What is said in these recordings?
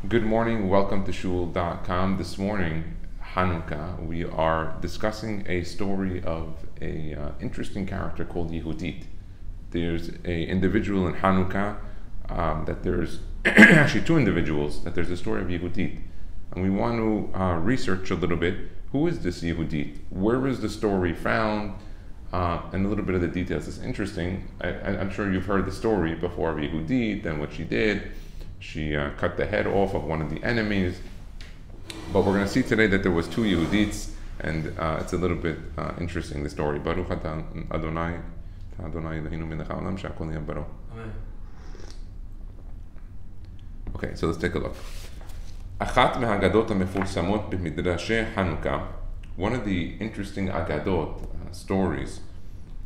Good morning, welcome to shul.com. This morning, Chanukah, we are discussing a story of a interesting character called Yehudit. There's an individual in Chanukah that there's actually two individuals, that there's a story of Yehudit. And we want to research a little bit, who is this Yehudit? Where is the story found? And a little bit of the details. It's interesting. I'm sure you've heard the story before of Yehudit and what she did. She cut the head off of one of the enemies. But we're going to see today that there was two Yehudits, and it's a little bit interesting, the story. Baruch atah Adonai, Adonai Eloheinu melech haolam she'akol nהיה baro. Amen. Okay, so let's take a look. אחת מהאגדות המפורסמות במדרשי חנוכה, one of the interesting agadot, stories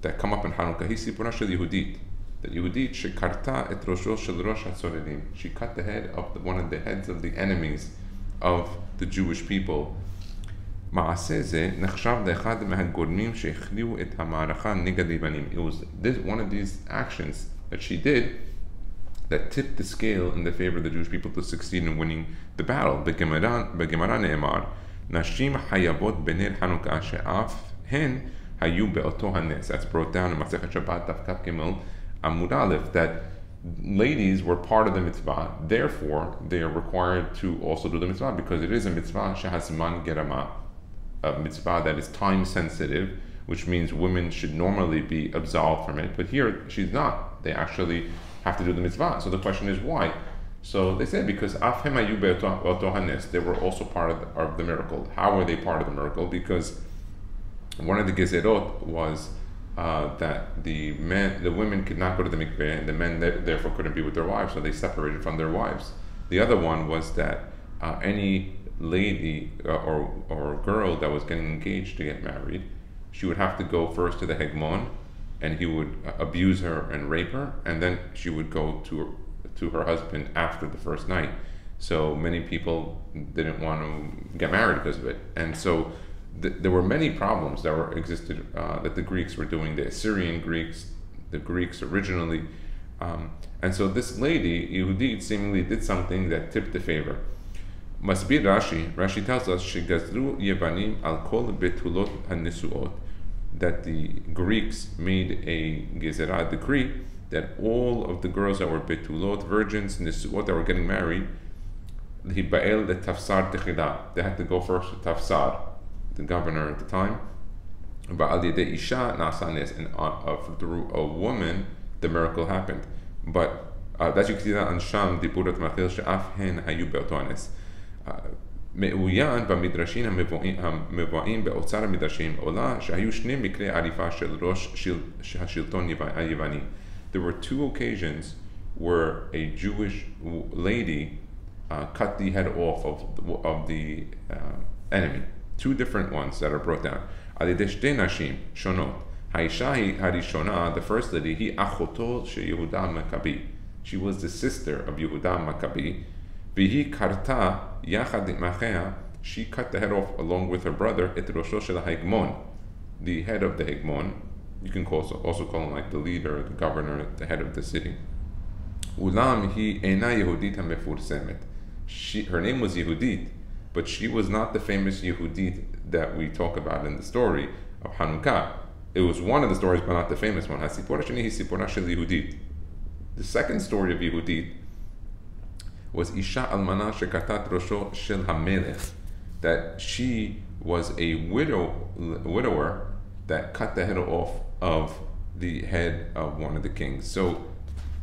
that come up in Chanukah, היא סיפורה של יהודית. That Yehudit shekarta et rosho shel rosh hatzorerim. She cut the head of one of the heads of the enemies of the Jewish people. מעשה זה נחשב לאחד מהגורמים שהכריעו את המערכה נגד היוונים. It was one of these actions that she did that tipped the scale in the favor of the Jewish people to succeed in winning the battle. בגמרא נאמר, נשים חייבות בנר חנוכה שאף הן היו באותו הנס. That's brought down in מסכת שבת דף כ"ג. Amud Aleph, that ladies were part of the mitzvah, therefore they are required to also do the mitzvah, because it is a mitzvah shehazman gerama, a mitzvah that is time sensitive, which means women should normally be absolved from it, but here she's not. They actually have to do the mitzvah. So the question is why? So they said because afhem hayu be'oto hanes, they were also part of the miracle. How were they part of the miracle? Because one of the gezerot was that the women could not go to the mikveh, and the men therefore couldn't be with their wives, so they separated from their wives. The other one was that any lady or girl that was getting engaged to get married, she would have to go first to the hegmon, and he would abuse her and rape her, and then she would go to her husband after the first night. So many people didn't want to get married because of it, and so there were many problems that existed that the Greeks were doing, the Assyrian Greeks, the Greeks originally. And so this lady, Yehudit, seemingly did something that tipped the favor. Masbir Rashi tells us, Shegazru Yevanim al kol betulot hanisuot, that the Greeks made a gezerah decree that all of the girls that were betulot, virgins, nisuot, that were getting married, hiba'el le tafsar techila, they had to go first to tafsar, the governor at the time, and through a woman the miracle happened. But as you can see that on Sham דיבורת מרחיל שאף הן היו באותו הנס. מאוין במדרשים המבואים באוצר המדרשים עולה שהיו שני מקרי עריפה של ראש השלטון היווני. There were two occasions where a Jewish lady cut the head off of the enemy. Two different ones that are brought down. The first lady, he achoto sheYehuda Maccabi. She was the sister of Yehuda Maccabi. Vihi karta yachad imachea. She cut the head off along with her brother, et rosho shel hegmon, the head of the hegmon. You can also call him like the leader, the governor, the head of the city. Ulam hi ena Yehudit hamefursemet. Her name was Yehudit, but she was not the famous Yehudit that we talk about in the story of Chanukah. It was one of the stories, but not the famous one. HaSipora sheni hi sipora shel Yehudit. The second story of Yehudit was Isha almana shekatat rosho shel hamelech, that she was a widower that cut the head off of the head of one of the kings. So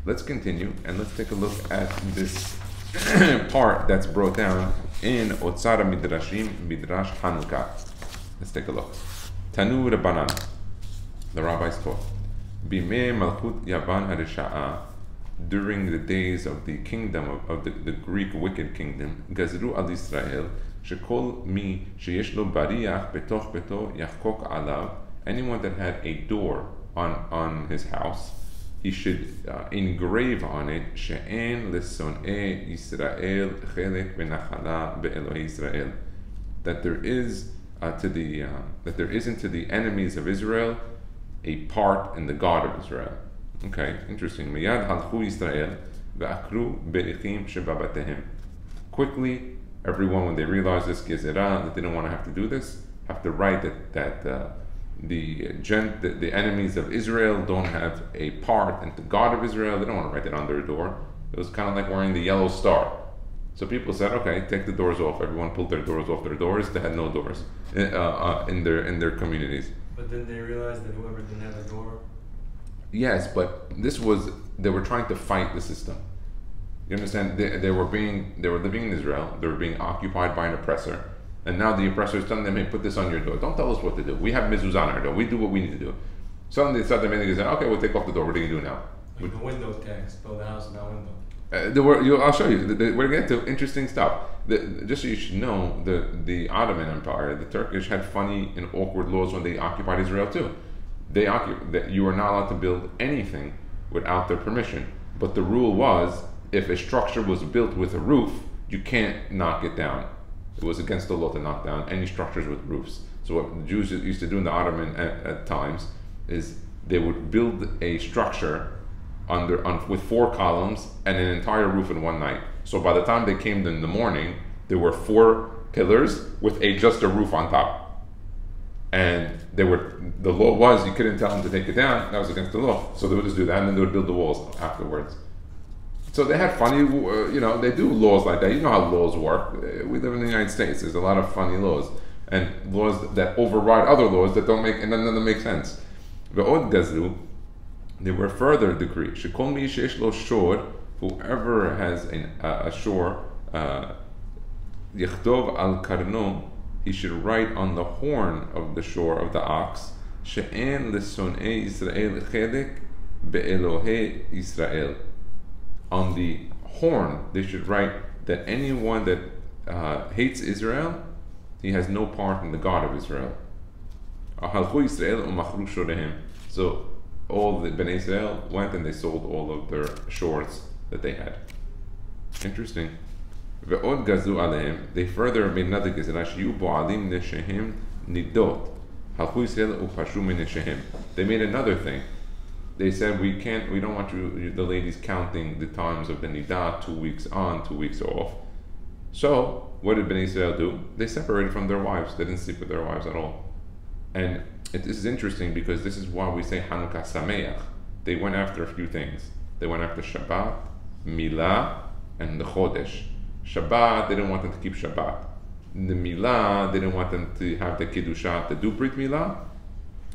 let's continue and let's take a look at this part that's brought down in Otzara Midrashim, Midrash Chanukah. Let's take a look. Tanu Rabbanan, the rabbis taught, Bimei Malchut Yavan HaResha'a, during the days of the kingdom of the Greek wicked kingdom, Gazru al Israel, Shekol mi sheyesh lo bariach betoch beto yachkok alav, anyone that had a door on his house, he should engrave on it she'en leson'e Yisrael chelek v'nachala be'Elohei Yisrael, that there isn't to the enemies of Israel a part in the God of Israel. Okay, interesting. Miyad halchu Yisrael ve'akru berichim shebabatehem. quickly, everyone, when they realized this gezerah, that they didn't want to have to do this, have to write that the enemies of Israel don't have a part in the God of Israel. They don't want to write it on their door. It was kind of like wearing the yellow star. So people said, okay, take the doors off. Everyone pulled their doors off their doors. They had no doors in their communities. But then they realized that whoever didn't have a door. Yes, but they were trying to fight the system. You understand? They were living in Israel. They were being occupied by an oppressor. And now the oppressor is telling them, hey, put this on your door. Don't tell us what to do. We have mezuzah on our door. We do what we need to do. Suddenly, they said, okay, we'll take off the door. What are you going to do now? Like the window tax. Build a house without window. I'll show you. We're going to get to interesting stuff. Just so you should know, the Ottoman Empire, the Turkish, had funny and awkward laws when they occupied Israel too. You were not allowed to build anything without their permission. But the rule was, if a structure was built with a roof, you can't knock it down. It was against the law to knock down any structures with roofs. So what the Jews used to do in the Ottoman at times is they would build a structure with 4 columns and an entire roof in one night. So by the time they came in the morning, there were 4 pillars with just a roof on top. And the law was you couldn't tell them to take it down. That was against the law. So they would just do that, and then they would build the walls afterwards. So they had funny, they do laws like that. You know how laws work. We live in the United States. There's a lot of funny laws. And laws that override other laws that don't make, and none of them make sense. Ve'od gazlu, they were further decreed. Shekol mi sheyesh lo shor, whoever has a shore, yichtov al karno, he should write on the horn of the shore of the ox, she'en lesonei Yisrael chelek be'elohei Yisrael. On the horn, they should write that anyone that hates Israel, he has no part in the God of Israel. So all the Bnei Israel went and they sold all of their shorts that they had. Interesting. They further made another gezerah. They made another thing. They said we don't want the ladies counting the times of the nidah, 2 weeks on, 2 weeks off. So what did Bnei Israel do? They separated from their wives. They didn't sleep with their wives at all. And this is interesting because this is why we say Chanukah Sameach. They went after a few things. They went after Shabbat, Milah, and the Chodesh. Shabbat, they didn't want them to keep Shabbat. The Milah, they didn't want them to have the Kiddusha to do Brit Milah.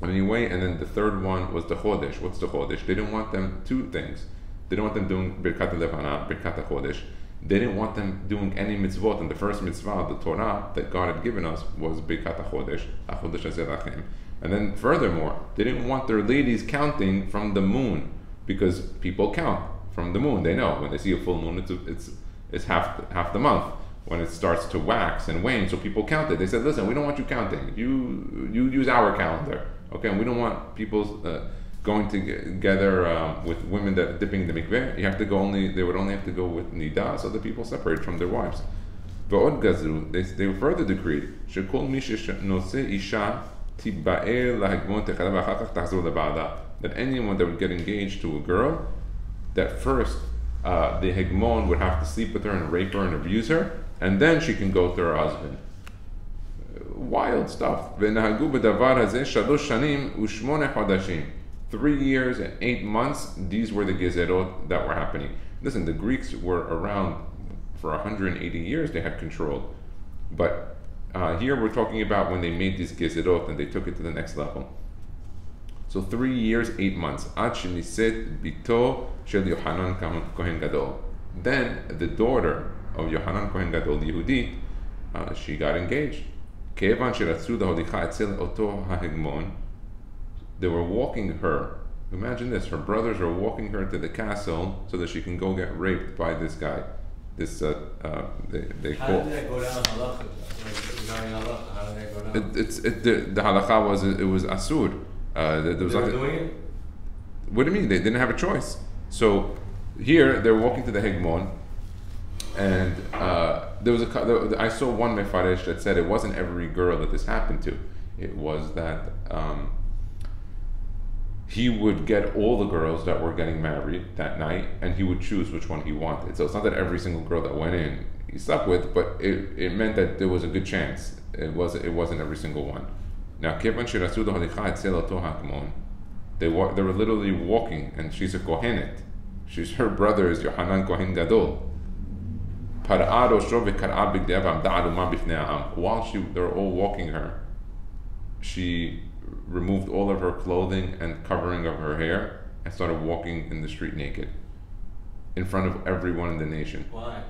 Anyway, and then the third one was the Chodesh. What's the Chodesh? They didn't want them 2 things. They didn't want them doing Birkat Levana, Birkat Chodesh. They didn't want them doing any mitzvot. And the first mitzvah, the Torah, that God had given us was Birkat Chodesh, HaChodesh Hazeh. And then furthermore, they didn't want their ladies counting from the moon, because people count from the moon. They know when they see a full moon, it's half the month. When it starts to wax and wane, so people count it. They said, listen, we don't want you counting. You use our calendar. Okay, and we don't want people going together with women that are dipping in the mikveh. You have to go they would only have to go with nidah, so the people separate from their wives. Ve'od gazru, they further decreed, shekol mi shenoseh isha tiba'er lahagmon techalav achar kach tahzor leba'ala, that anyone that would get engaged to a girl, that first the hegmon would have to sleep with her and rape her and abuse her, and then she can go to her husband. Wild stuff. 3 years and 8 months, these were the gezerot that were happening. Listen, the Greeks were around for 180 years, they had control. But here we're talking about when they made these gezerot and they took it to the next level. So 3 years, 8 months. Then the daughter of Yohanan Kohen Gadol, Yehudit, she got engaged. They were walking her. Imagine this: her brothers are walking her to the castle so that she can go get raped by this guy. This they How call. did that go down halacha? Regarding halacha, how did that go down? The halakha was it was asur. There was they were nothing. doing it? What do you mean? They didn't have a choice. So here they're walking to the hegmon, and there was I saw one mefaresh that said it wasn't every girl that this happened to. It was that he would get all the girls that were getting married that night, and he would choose which one he wanted. So it's not that every single girl that went in he slept with, but it meant that there was a good chance. It wasn't every single one. Now, they were literally walking, and she's a Kohenet. Her brother is Yohanan Kohen Gadol. While they're all walking her, she removed all of her clothing and covering of her hair and started walking in the street naked in front of everyone in the nation. Why?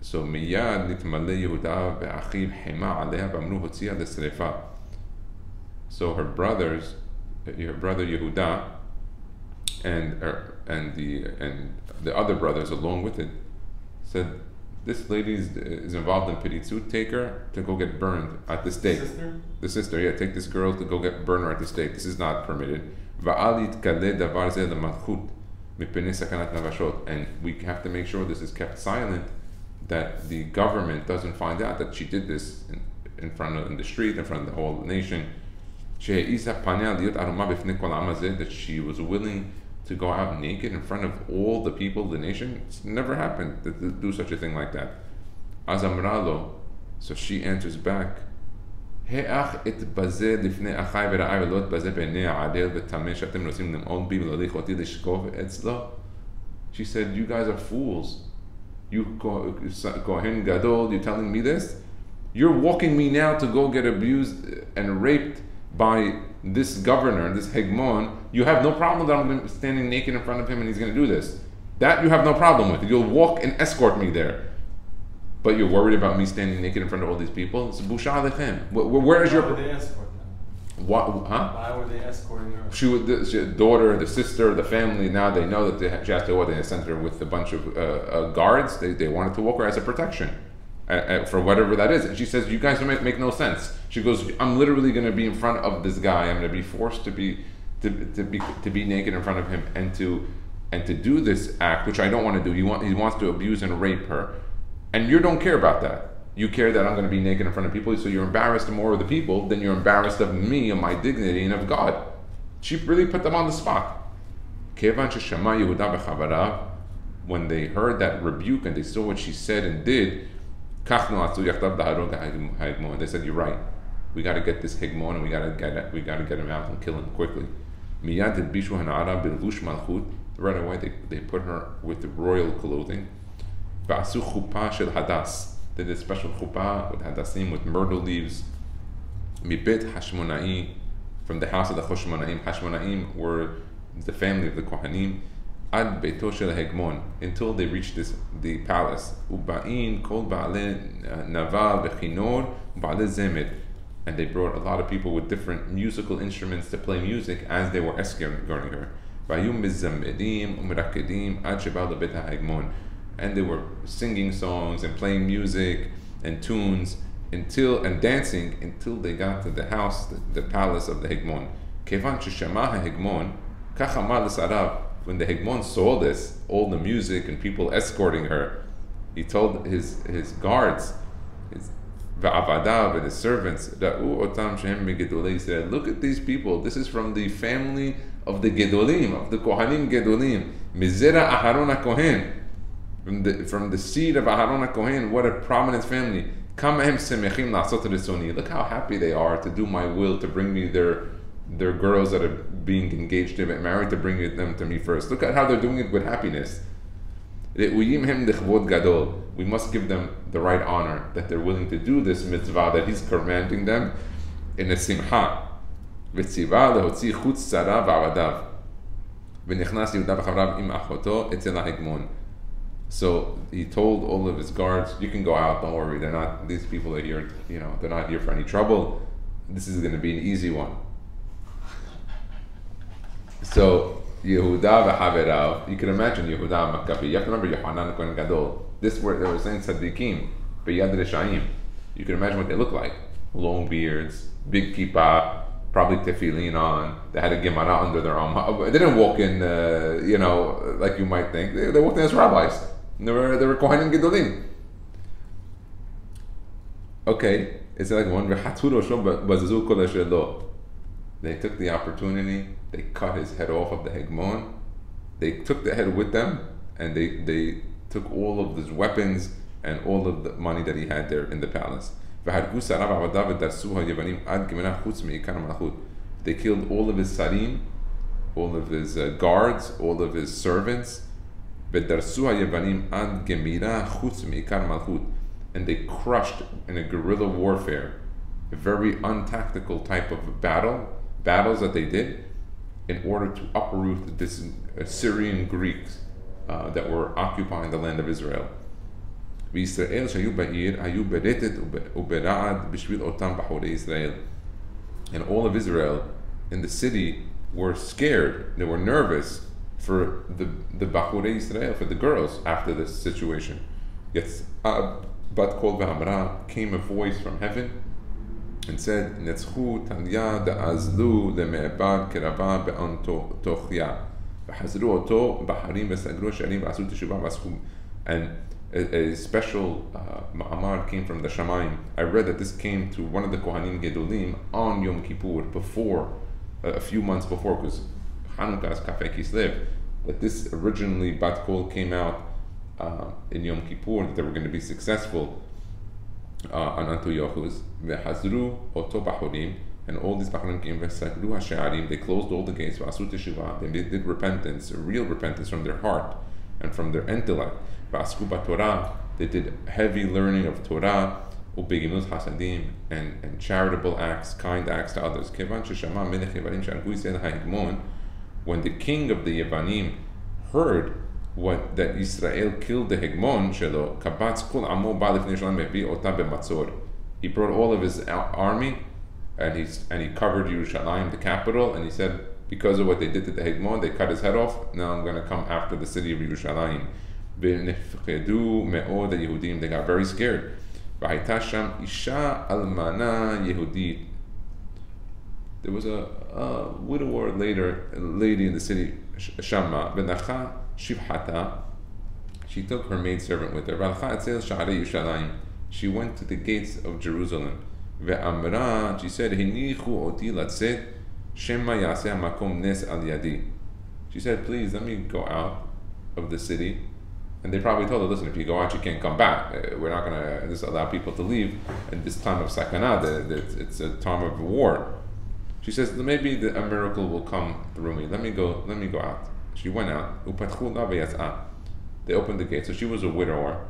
So miyad nitmale Yehuda be'achiv hema aleha v'amru hotziha lesrefa. So her brother Yehuda and the other brothers along with it said, this lady is involved in piritzut, take her to go get burned at the stake. The sister, yeah, take this girl to go get burned her at the stake. This is not permitted. And we have to make sure this is kept silent, that the government doesn't find out that she did this in the street, in front of the whole nation. That she was willing to go out naked in front of all the people of the nation. It's never happened to do such a thing like that. Azamralo, so she answers back, she said, you guys are fools. You Kohen Gadol, you're telling me this? You're walking me now to go get abused and raped by this governor, this hegemon. You have no problem that I'm going to be standing naked in front of him and he's going to do this. That you have no problem with. You'll walk and escort me there. But you're worried about me standing naked in front of all these people? It's busha alechem. Where is your... Why would they escort them? What, huh? Why were they escorting her? The daughter, the sister, the family, now they know that she has to they sent her with a bunch of guards. They wanted to walk her as a protection. For whatever that is. And she says, you guys make no sense. She goes, I'm literally going to be in front of this guy. I'm going to be forced to be naked in front of him and to do this act, which I don't want to do. He wants to abuse and rape her. And you don't care about that. You care that I'm going to be naked in front of people, so you're embarrassed more of the people than you're embarrassed of me and my dignity and of God. She really put them on the spot. When they heard that rebuke and they saw what she said and did, they said, you're right. We got to get this hegemon and we got to get him out and kill him quickly. Right away they put her with the royal clothing. They did a special chuppah with hadassim, with myrtle leaves. From the house of the Hashmonaim. Hashmonaim were the family of the Kohanim. Ad beito shel hegmon, until they reached the palace. Uba'in kol ba'ale naval bechinor ba'ale zemet, and they brought a lot of people with different musical instruments to play music as they were escorting her. Vayum mizamedim umrakedim ad shebal lebet ha'hegmon, and they were singing songs and playing music and tunes and dancing until they got to the house, the palace of the hegmon. Kevan sheshama ha'hegmon kachamar l'sarav. When the Hegmon saw this, all the music and people escorting her, he told his guards, his va'avadav and his servants, he said, look at these people. This is from the family of the Gedolim, of the Kohanim Gedolim. Mizera Aharon HaKohen. From the seed of Aharon HaKohen. What a prominent family. Look how happy they are to do my will, to bring me their girls that are being engaged to get married, to bring them to me first. Look at how they're doing it with happiness. We must give them the right honor that they're willing to do this mitzvah that he's commanding them in a simcha. So he told all of his guards, you can go out, don't worry, these people are here, they're not here for any trouble. This is going to be an easy one. So Yehuda v'Haverav, you can imagine Yehuda Maccabi. You have to remember Yohanan Kohen Gadol. This word they were saying tzaddikim, b'yad reshaim. You can imagine what they look like: long beards, big kippah, probably tefillin on. They had a gemara under their arm. They didn't walk in, like you might think. They walked in as rabbis. They were Kohanim Gedolim. Okay, it's like one v'haturo shom b'zazu kol ashelo. They took the opportunity, they cut his head off of the Hegmon, they took the head with them, and they took all of his weapons and all of the money that he had there in the palace. They killed all of his sarim, all of his guards, all of his servants, and they crushed in a guerrilla warfare, a very untactical type of battles that they did in order to uproot this Syrian Greeks that were occupying the land of Israel. And all of Israel in the city were scared, they were nervous for the Bachurei Israel, for the girls after this situation. Yet Bat Kol V'Amra, came a voice from heaven and said, Netzchu Tanya da'azlu le'me'ebad keraba be'on tochya v'hazru oto b'harim v'sagru sharim v'asu teshuvah v'aschu. And a special ma'amar came from the Shamayim. I read that this came to one of the Kohanim Gedolim on Yom Kippur, before, a few months before, because Chanukah is Kafei Kislev, that this originally Bat Kol came out in Yom Kippur, that they were going to be successful on Antiochus. V'hazru oto b'chorim, and all these b'chorim came, v'sagru ha'she'arim, they closed all the gates, v'asu teshuvah, they did repentance, real repentance from their heart and from their intellect. V'asku b'Torah, they did heavy learning of Torah, u'begimus hasadim, and charitable acts, kind acts to others. Kevan sheshama melech Yevanim she'algu Yisrael ha'hegmon, when the king of the Yevanim heard that Israel killed the Hegmon shelo, kabatz kol amo ba lifnei Shalom ve'vi ota b'matzor. He brought all of his army and he covered Yerushalayim, the capital, and he said, because of what they did to the Hegmon, they cut his head off. Now I'm going to come after the city of Yerushalayim. V'nefchedu me'od Yehudim. They got very scared. V'hayta sham isha almana Yehudit. There was a widower later, a lady in the city, Shama, Benacha Shivhata. She took her maidservant with her. V'alcha etzel sha'arei Yerushalayim. She went to the gates of Jerusalem. Ve'amra, she said, Hinichu oti latzet, Shema yaseh makom nes al yadi. She said, please let me go out of the city. And they probably told her, listen, if you go out, you can't come back. We're not going to just allow people to leave in this time of sakana. It's a time of war. She says, maybe a miracle will come through me. Let me go out. She went out. They opened the gate. So she was a widower.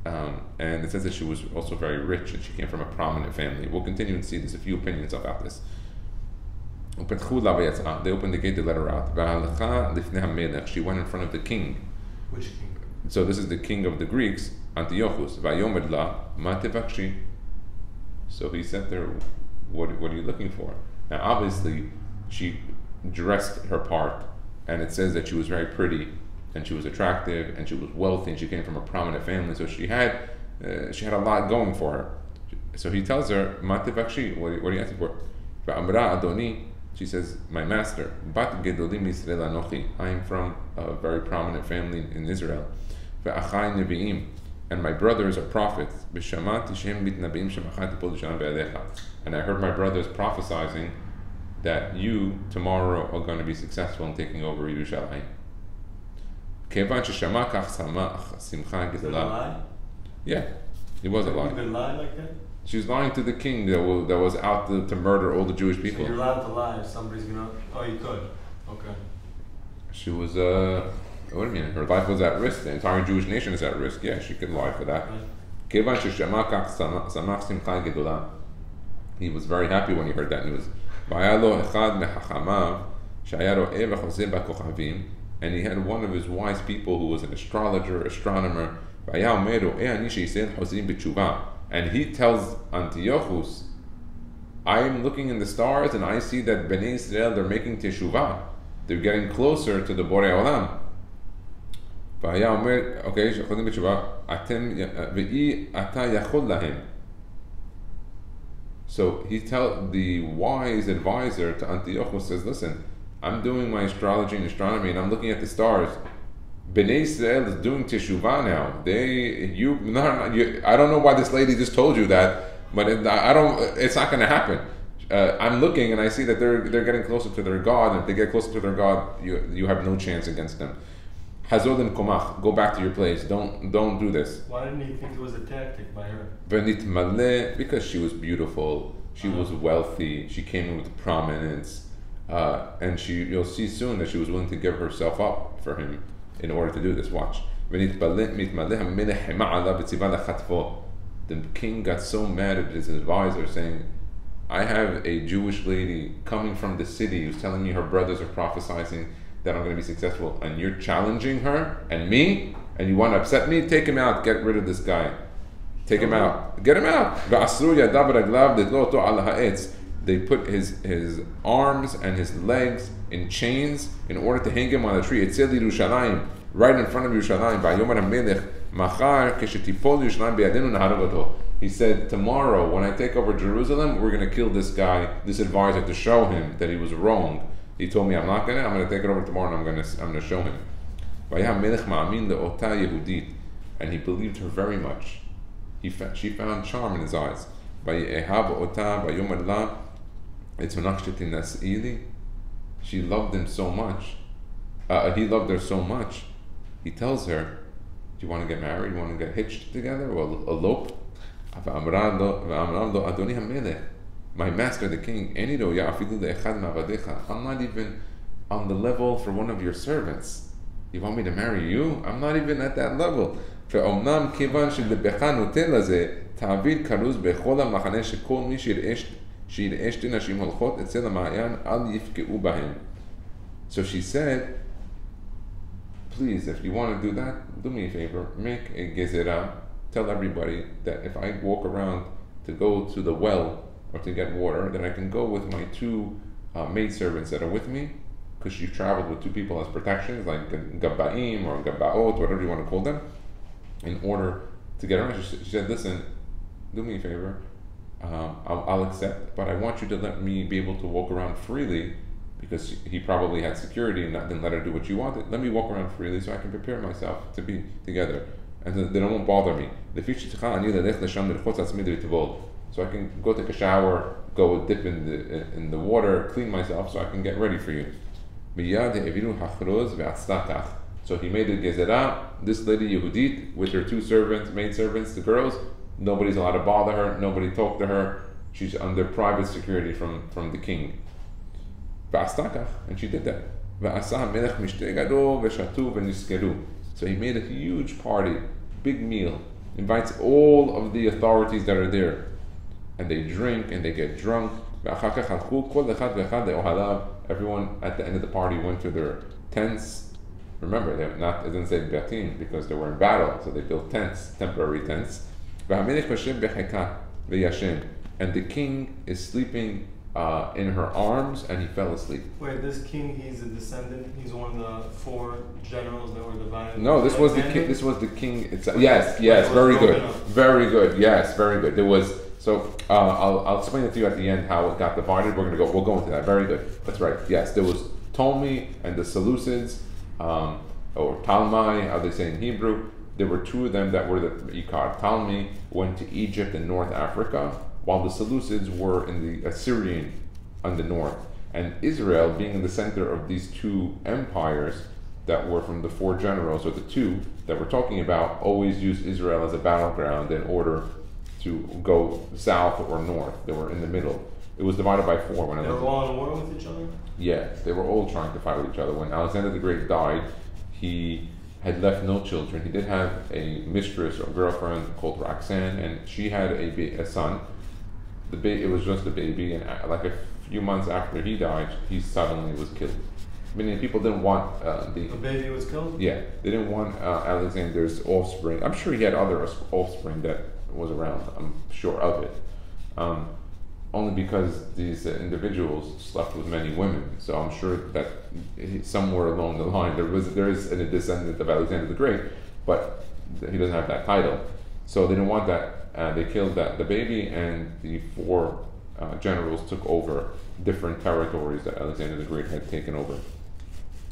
And it says that she was also very rich and she came from a prominent family. We'll continue to see there's a few opinions about this. They opened the gate, they let her out. She went in front of the king. Which king? So this is the king of the Greeks, Antiochus. So he said to her, what are you looking for? Now obviously she dressed her part, and it says that she was very pretty and she was attractive and she was wealthy and she came from a prominent family, so she had a lot going for her. So he tells her, what are you asking for? She says, my master, Bat Gedolim Yisrael Anochi, I am from a very prominent family in Israel. And my brothers are prophets. And I heard my brothers prophesying that you tomorrow are going to be successful in taking over Yerushalayim. Is it a lie? Yeah, it was a lie. You can lie like that? She was lying to the king that was out to murder all the Jewish people. So you're allowed to lie if somebody's gonna. Oh, you could. Okay. She was what do you mean? Her life was at risk. The entire Jewish nation is at risk. Yeah, she could lie for that. He was very happy when he heard that news. And he had one of his wise people who was an astronomer. And he tells Antiochus, I am looking in the stars and I see that Bnei Israel, they're making teshuvah. They're getting closer to the Borei Olam. So he tells the wise advisor to Antiochus, says, listen, I'm doing my astrology and astronomy and I'm looking at the stars. Bnei Israel is doing teshuvah now. I don't know why this lady just told you that, but it's not going to happen. I'm looking and I see that they're getting closer to their God, and if they get closer to their God, you have no chance against them. Hazod and Komach, go back to your place. Don't do this. Why didn't he think it was a tactic by her? Venit Maleh, because she was beautiful, she was wealthy, she came in with prominence, and you'll see soon that she was willing to give herself up for him in order to do this. Watch. The king got so mad at his advisor, saying, I have a Jewish lady coming from the city who's telling me her brothers are prophesying that I'm going to be successful, and you're challenging her and me, and you want to upset me? Take him out, get rid of this guy. Take him out. Get him out. They put his arms and his legs in chains in order to hang him on a tree. Right in front of Yerushalayim. He said, tomorrow when I take over Jerusalem, we're going to kill this guy, this advisor, to show him that he was wrong. He told me I'm going to take it over tomorrow, and I'm going to show him. And he believed her very much. She found charm in his eyes. She loved him so much. He loved her so much. He tells her, do you want to get married? You want to get hitched together or elope? My master, the king, I'm not even on the level for one of your servants. You want me to marry you? I'm not even at that level. So she said, please, if you want to do that, do me a favor, make a gezerah. Tell everybody that if I walk around to go to the well or to get water, then I can go with my two maidservants that are with me, because she traveled with two people as protections, like Gabbaim or Gabbaot, whatever you want to call them, in order to get around. She said, listen, do me a favor, I'll accept, but I want you to let me be able to walk around freely, because he probably had security and didn't let her do what she wanted. Let me walk around freely so I can prepare myself to be together, and they won't bother me. So I can go take a shower, go dip in the water, clean myself, so I can get ready for you. So he made a gezerah. This lady Yehudit with her two maidservants, the girls, nobody's allowed to bother her, nobody talk to her. She's under private security from the king. And she did that. So he made a huge party, big meal, invites all of the authorities that are there, and they drink and they get drunk. Everyone at the end of the party went to their tents. Remember, it didn't say betim because they were in battle, so they built tents, temporary tents. And the king is sleeping in her arms, and he fell asleep. Wait, this king, he's a descendant. He's one of the 4 generals that were divided. No, this was the king. This was the king itself. Yes, very good, very good. Yes, very good. There was. So I'll explain it to you at the end how it got divided. We'll go into that. Very good. That's right. Yes, there was Ptolemy and the Seleucids, or Ptolemy, how they say in Hebrew. There were 2 of them that were the Ikar. Ptolemy went to Egypt and North Africa, while the Seleucids were in the Assyrian on the north. And Israel, being in the center of these 2 empires that were from the 4 generals, or the 2 that we're talking about, always used Israel as a battleground in order to go south or north. They were in the middle. It was divided by 4. They were all in war with each other? Yeah, they were all trying to fight with each other. When Alexander the Great died, he had left no children. He did have a mistress or girlfriend called Roxanne, and she had a son. It was just a baby, and like a few months after he died, he suddenly was killed. Meaning people didn't want the baby was killed? Yeah, they didn't want Alexander's offspring. I'm sure he had other offspring that was around. I'm sure of it. Only because these individuals slept with many women. So I'm sure that somewhere along the line there is a descendant of Alexander the Great, but he doesn't have that title. So they didn't want that. They killed the baby, and the 4 generals took over different territories that Alexander the Great had taken over.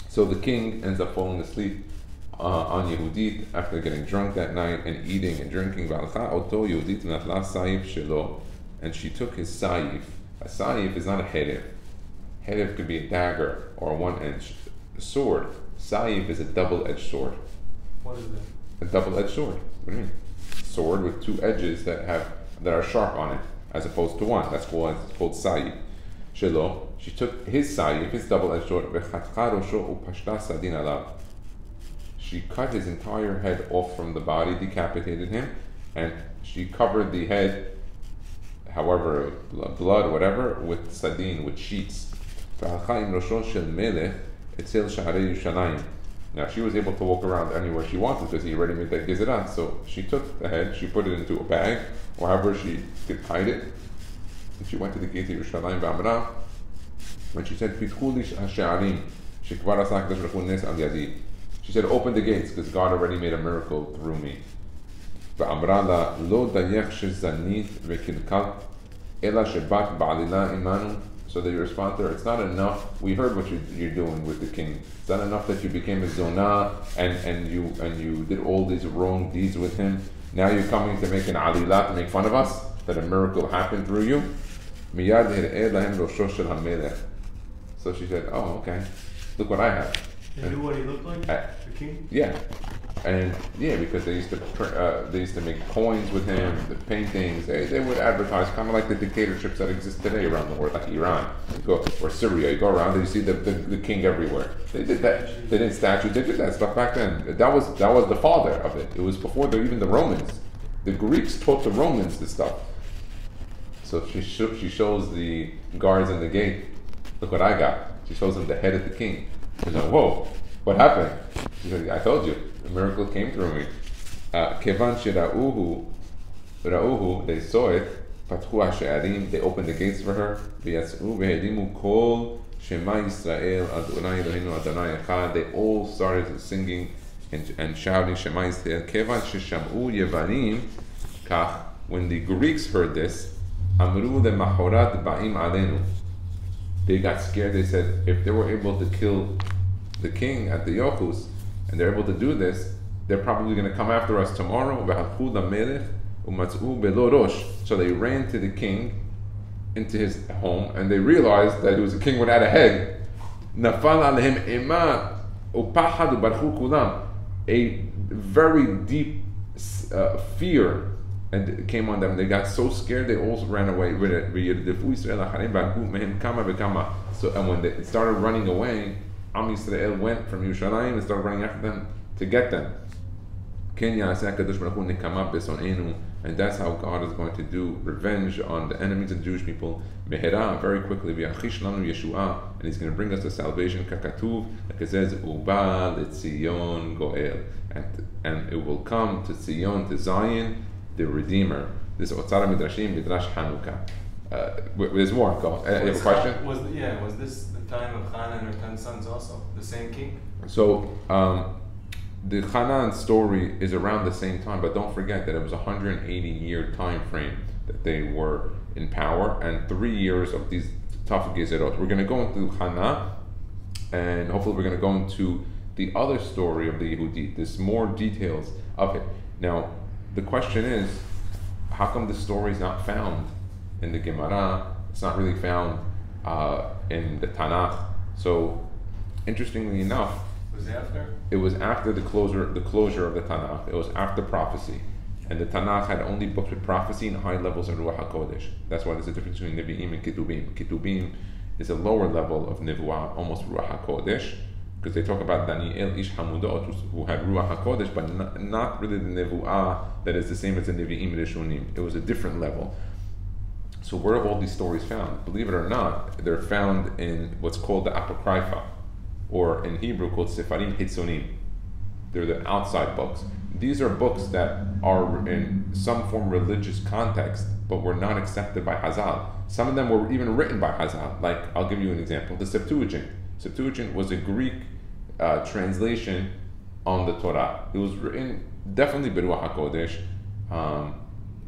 So the king ends up falling asleep on Yehudit after getting drunk that night and eating and drinking. And she took his saif. A sayif is not a herev. Herev could be a dagger or a one-edged sword. Sayif is a double-edged sword. What is that? A double-edged sword. What do you mean? Sword with two edges that are sharp on it, as opposed to one. That's called sayif. Shelo. She took his sayif, his double-edged sword. She cut his entire head off from the body, decapitated him, and she covered the head, however, blood, whatever, with sadin, with sheets. Now she was able to walk around anywhere she wanted because he already made that gezerah. So she took the head, she put it into a bag, or however she could hide it. And she went to the gate of Yerushalayim Ba'amra. When she said, she said, open the gates because God already made a miracle through me. So they respond to her, it's not enough. We heard what you're doing with the king. It's not enough that you became a zonah and you did all these wrong deeds with him. Now you're coming to make an alilah, to make fun of us, that a miracle happened through you. So she said, oh, okay. Look what I have. They knew what he looked like? The king? Yeah. And yeah, because they used to make coins with him, the paintings. They would advertise kind of like the dictatorships that exist today around the world, like Iran, or Syria. You go around, you see the king everywhere. They did that. They did statues. They did that stuff back then. That was the father of it. It was before even the Romans. The Greeks taught the Romans this stuff. So she shows the guards in the gate. Look what I got. She shows them the head of the king. She's like, whoa, what happened? She said, I told you, a miracle came through me. Kevan shira'uhu, they saw it. Patchu ha'she'arim, they opened the gates for her. V'yatz'u v'hedimu kol Shema Yisrael Adonai Eloheinu Adonai Echad. They all started singing and shouting Shema Yisrael. Kevan shesham'u Yevanim, kach. When the Greeks heard this, Amru le'machorat ba'im alenu. They got scared. They said, if they were able to kill the king at the Yochus, and they're able to do this, they're probably going to come after us tomorrow. So they ran to the king, into his home, and they realized that it was a king without a head. A very deep fear and it came on them. They got so scared they all ran away with it. So and when they started running away, Am Yisrael went from Yerushalayim and started running after them to get them. And that's how God is going to do revenge on the enemies of the Jewish people. Very quickly, and He's going to bring us to salvation. Like it says, and it will come to Zion, to Zion, the Redeemer. This is Otzara Midrashim, Midrash Chanukah. There's more. Go. You have a question? Was this the time of Hannah and her 10 sons also? The same king? So, the Hanan story is around the same time, but don't forget that it was a 180-year time frame that they were in power, and 3 years of these tough gezerot. We're going to go into Hana, and hopefully we're going to go into the other story of the Yehudit. There's more details of it. Now, the question is, how come the story is not found in the Gemara? It's not really found in the Tanakh. So, interestingly enough, it was after the closure of the Tanakh. It was after prophecy, and the Tanakh had only books with prophecy and high levels of Ruach HaKodesh. That's why there's a difference between Nevi'im and Ketubim. Ketubim is a lower level of Nevuah, almost Ruach HaKodesh, because they talk about Daniel Ish Hamudot, who had Ruach HaKodesh, but not really the Nevuah that is the same as the Nevi'im Rishonim. It was a different level. So where are all these stories found? Believe it or not, they're found in what's called the Apocrypha, or in Hebrew called Sefarim Hitzonim. They're the outside books. These are books that are in some form religious context, but were not accepted by Hazal. Some of them were even written by Hazal. Like, I'll give you an example, the Septuagint. Septuagint was a Greek translation on the Torah. It was written definitely Beruach HaKodesh,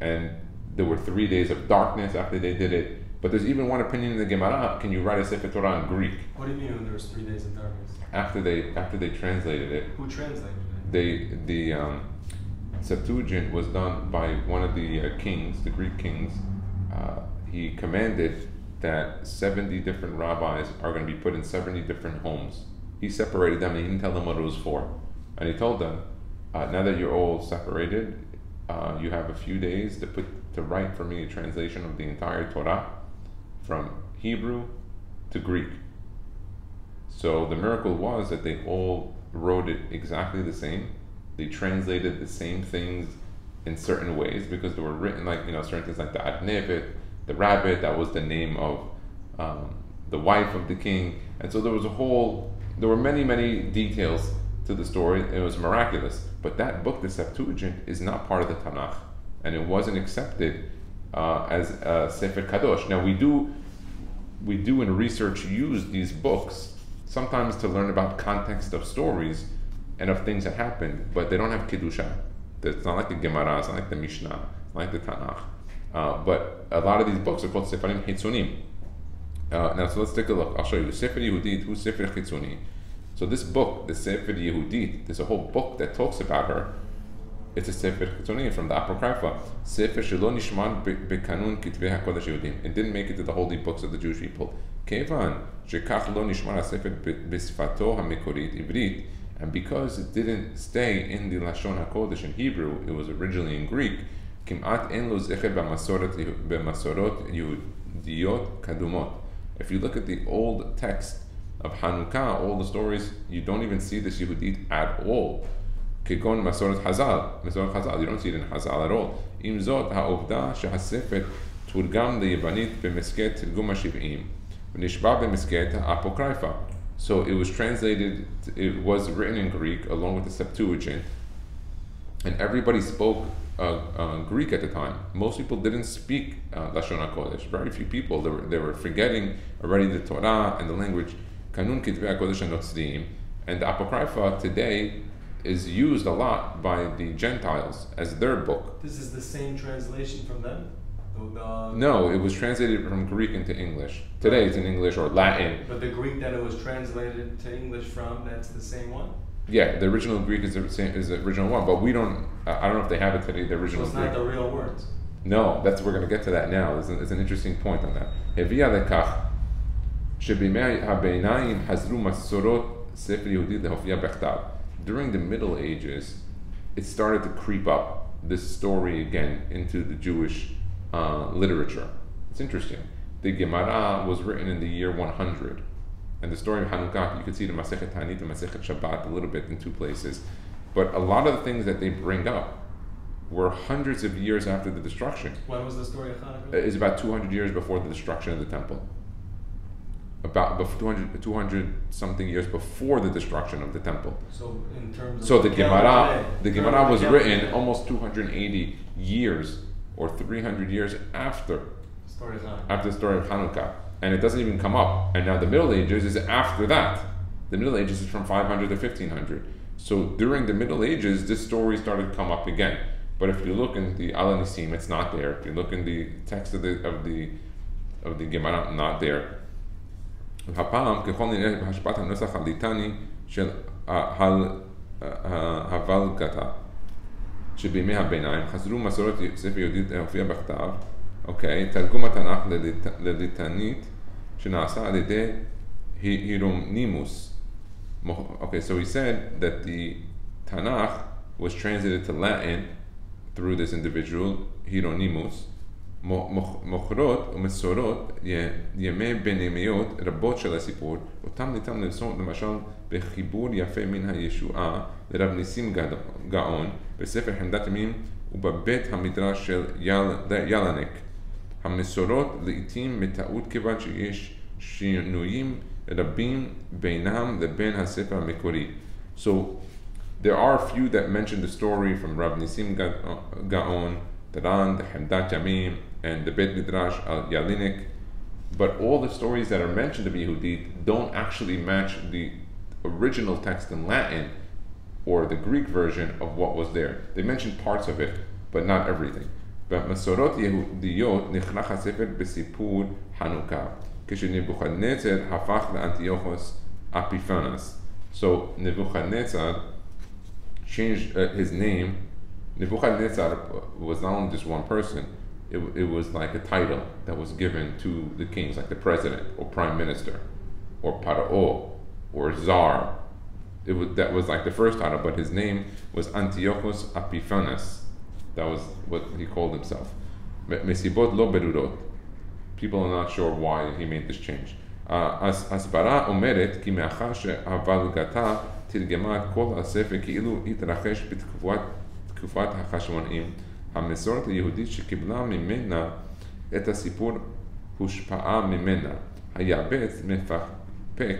and there were 3 days of darkness after they did it. But there's even one opinion in the Gemara: can you write a Sefer Torah in Greek? What do you mean when there was 3 days of darkness? After they translated it. Who translated it? The Septuagint was done by one of the kings, the Greek kings. He commanded that 70 different rabbis are going to be put in 70 different homes. He separated them and he didn't tell them what it was for. And he told them, now that you're all separated, you have a few days to write for me a translation of the entire Torah from Hebrew to Greek. So the miracle was that they all wrote it exactly the same. They translated the same things in certain ways because they were written like, certain things like the Adnevet, the rabbit, that was the name of the wife of the king. And so there were many, many details to the story. It was miraculous. But that book, the Septuagint, is not part of the Tanakh, and it wasn't accepted as a Sefer Kadosh. Now we do in research use these books sometimes to learn about context of stories and of things that happened, but they don't have Kedusha. It's not like the Gemara, it's not like the Mishnah, it's not like the Tanakh. But a lot of these books are called Sefarim Chitzunim. Now, so let's take a look. I'll show you. Sefer Yehudit, who's Sefer Chitzuni. So this book, the Sefer Yehudit, there's a whole book that talks about her. It's a Sefer Chitzuni from the Apocrypha. Sefer Shelo Nishman Bekanun Kitvei HaKodesh Yehudim. It didn't make it to the holy books of the Jewish people. Kevan Shekach Lo Nishman HaSefer Bisfato HaMekorit Ivrit. And because it didn't stay in the Lashon HaKodesh in Hebrew, it was originally in Greek. Kim'at en lo zecher b'masorot Yehudiyot kadumot. If you look at the old text of Chanukah, all the stories, you don't even see this Yehudit at all. Kegon masoret Hazal, you don't see it in Hazal at all. Im zot ha'ovda she'hasefer turgam leYevanit b'mesket Tirgum HaShiv'im v'nishba b'mesket Apocrypha. So it was translated, it was written in Greek along with the Septuagint, and everybody spoke Greek at the time. Most people didn't speak Lashon HaKodesh. Very few people. They were forgetting already the Torah and the language. Kanun Kitvei HaKodesh HaNotzriim. And the Apocrypha today is used a lot by the Gentiles as their book. This is the same translation from them? No, it was translated from Greek into English. Today it's in English or Latin. But the Greek that it was translated to English from, that's the same one? Yeah, the original Greek is the original one, but we don't. I don't know if they have it today. The original. So it's Greek. not the real words. No, we're going to get to that now. It's an interesting point on that. הביאה לכך שבימי הביניים חזרו מסורות ספר יהודית להופיע בכתב. During the Middle Ages, it started to creep up this story again into the Jewish literature. It's interesting. The Gemara was written in the year 100. And the story of Chanukah, you can see the Masechet Ta'anit and Masechet Shabbat a little bit in two places. But a lot of the things that they bring up were hundreds of years after the destruction. When was the story of Chanukah? It's about 200 years before the destruction of the temple. About 200 something years before the destruction of the temple. So in terms of... So the Gemara was written almost 280 years or 300 years after the story of Chanukah. And it doesn't even come up. And now the Middle Ages is after that. The Middle Ages is from 500 to 1500. So during the Middle Ages, this story started to come up again. But if you look in the Al Nisim, it's not there. If you look in the text of the Gemara, not there. הפעם, ככל נראה בהשפעת הנוסח הליטני של הוולגתה שבימי הביניים חזרו מסורת ספר יהודית להופיע בכתב. Okay, תרגום התנ"ך לליטנית שנעשה על ידי הירונימוס. Okay, so he said that the Tanakh was translated to Latin through this individual, Hieronymus. מוכרות ומסורות ימי ביניים רבות של הסיפור, אותם ניתן למצוא למשל בחיבור יפה מן הישועה לרב ניסים גאון בספר חמדת ימים ובבית המדרש של ילנק. המסורות לעתים מטעות כיוון שיש שינויים רבים בינם לבין הספר המקורי. So there are a few that mention the story from Rav Nisim Gaon, Taran, the Hamdat Yamim, and the Beit Midrash al Yalinik, but all the stories that are mentioned to be Yehudit don't actually match the original text in Latin or the Greek version of what was there. They mention parts of it, but not everything. במסורות יהודיות נכרך הספר בסיפור חנוכה, כשנבוכדנצר הפך לאנטיוכוס אפיפנס. So Nebuchadnezzar changed his name. Nebuchadnezzar was not only just one person, it was like a title that was given to the kings, like the president or prime minister or Paro or Tsar. That was like the first title, but his name was Antiochus Epiphanes. That was what he called himself. Mesibot lo berurot. People are not sure why he made this change. הסברה אומרת כי מאחר שהוולגתה תרגמה את כל הספר כאילו התרחש בתקופת החשמונאים, המסורת היהודית שקיבלה ממנה את הסיפור הושפעה ממנה. היעבץ מפקפק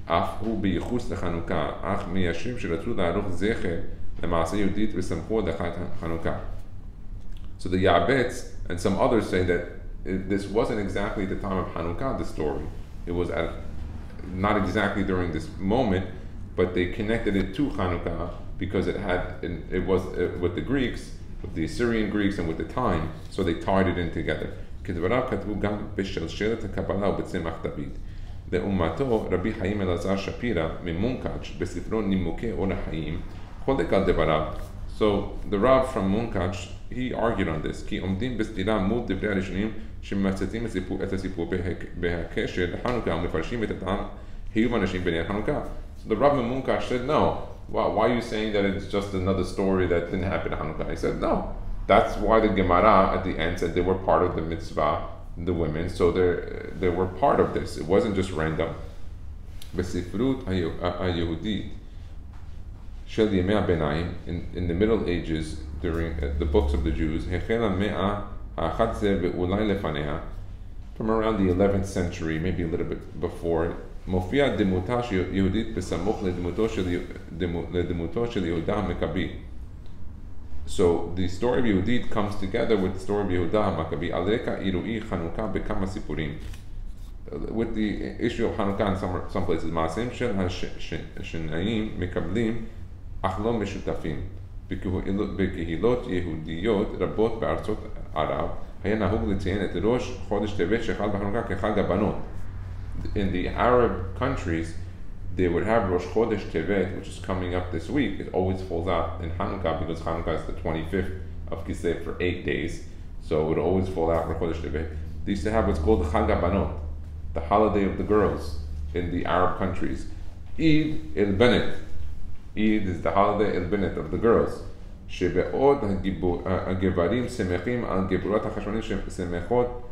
אף הוא בייחוס לחנוכה, אך מיישבים שרצו לערוך זכר למעשה יהודית וסמכו על חנוכה. So the Yehudits and some others say that this wasn't exactly the time of Chanukah, the story. It was not exactly during this moment, but they connected it to Chanukah because it was with the Greeks, with the Assyrian Greeks, and with the time, so they tied it in together. כדבריו כתבו גם בשלשלת הקבלה ובצמח דוד. לעומתו, רבי חיים אלעזר שפירא ממונקאץ' בספרו נימוקי אור החיים חולק על דבריו. So the Rav from Munkach, he argued on this, כי עומדים בסתירה מול דברי הראשונים שממצתים את הסיפור בהקשר לחנוכה ומפרשים את הטעם חיוב אנשים בעניין חנוכה. So the Rav from Munkach said, no, why are you saying that it's just another story that didn't happen in Hanukkah? He said, no, that's why the Gemara at the end said they were part of the mitzvah, the women, so they were part of this. It wasn't just random. בספרות היהודית של ימי הביניים, in the Middle Ages, during the books of the Jews, החל המאה ה-11 ואולי לפניה, from around the 11th century, maybe a little bit before, מופיע דמותה של יהודית בסמוך לדמותו של יהודה המכבי. So the story of Yehudit comes together with the story of Yehuda HaMaccabi על רקע אירועי חנוכה בכמה סיפורים. With the issue of Hanukkah in some places, מעשים של השנאים מקבלים אך לא משותפים. בקהילות יהודיות רבות בארצות ערב היה נהוג לציין את ראש חודש טבת שחל בחנוכה כחג הבנות. In the Arab countries, they would have Rosh Chodesh Tevet, which is coming up this week. It always falls out in Hanukkah because Hanukkah is the 25th of Kislev for 8 days. So it would always fall out Rosh Chodesh Tevet. They used to have what's called Chag HaBanot, the holiday of the girls in the Arab countries. Eid el-Benet. Eid is the holiday el-Benet of the girls. שבעוד הגברים שמחים על גבורת החשמונאים שמחות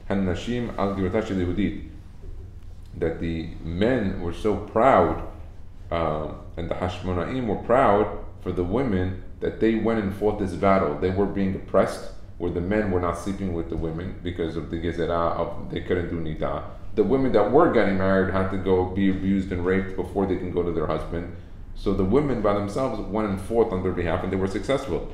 הנשים על גבורתה של יהודית. That the men were so proud, and the Hashmonaim were proud for the women that they went and fought this battle. They were being oppressed, where the men were not sleeping with the women because of the gezerah of they couldn't do nidah. The women that were getting married had to go be abused and raped before they can go to their husband. So the women by themselves went and fought on their behalf, and they were successful.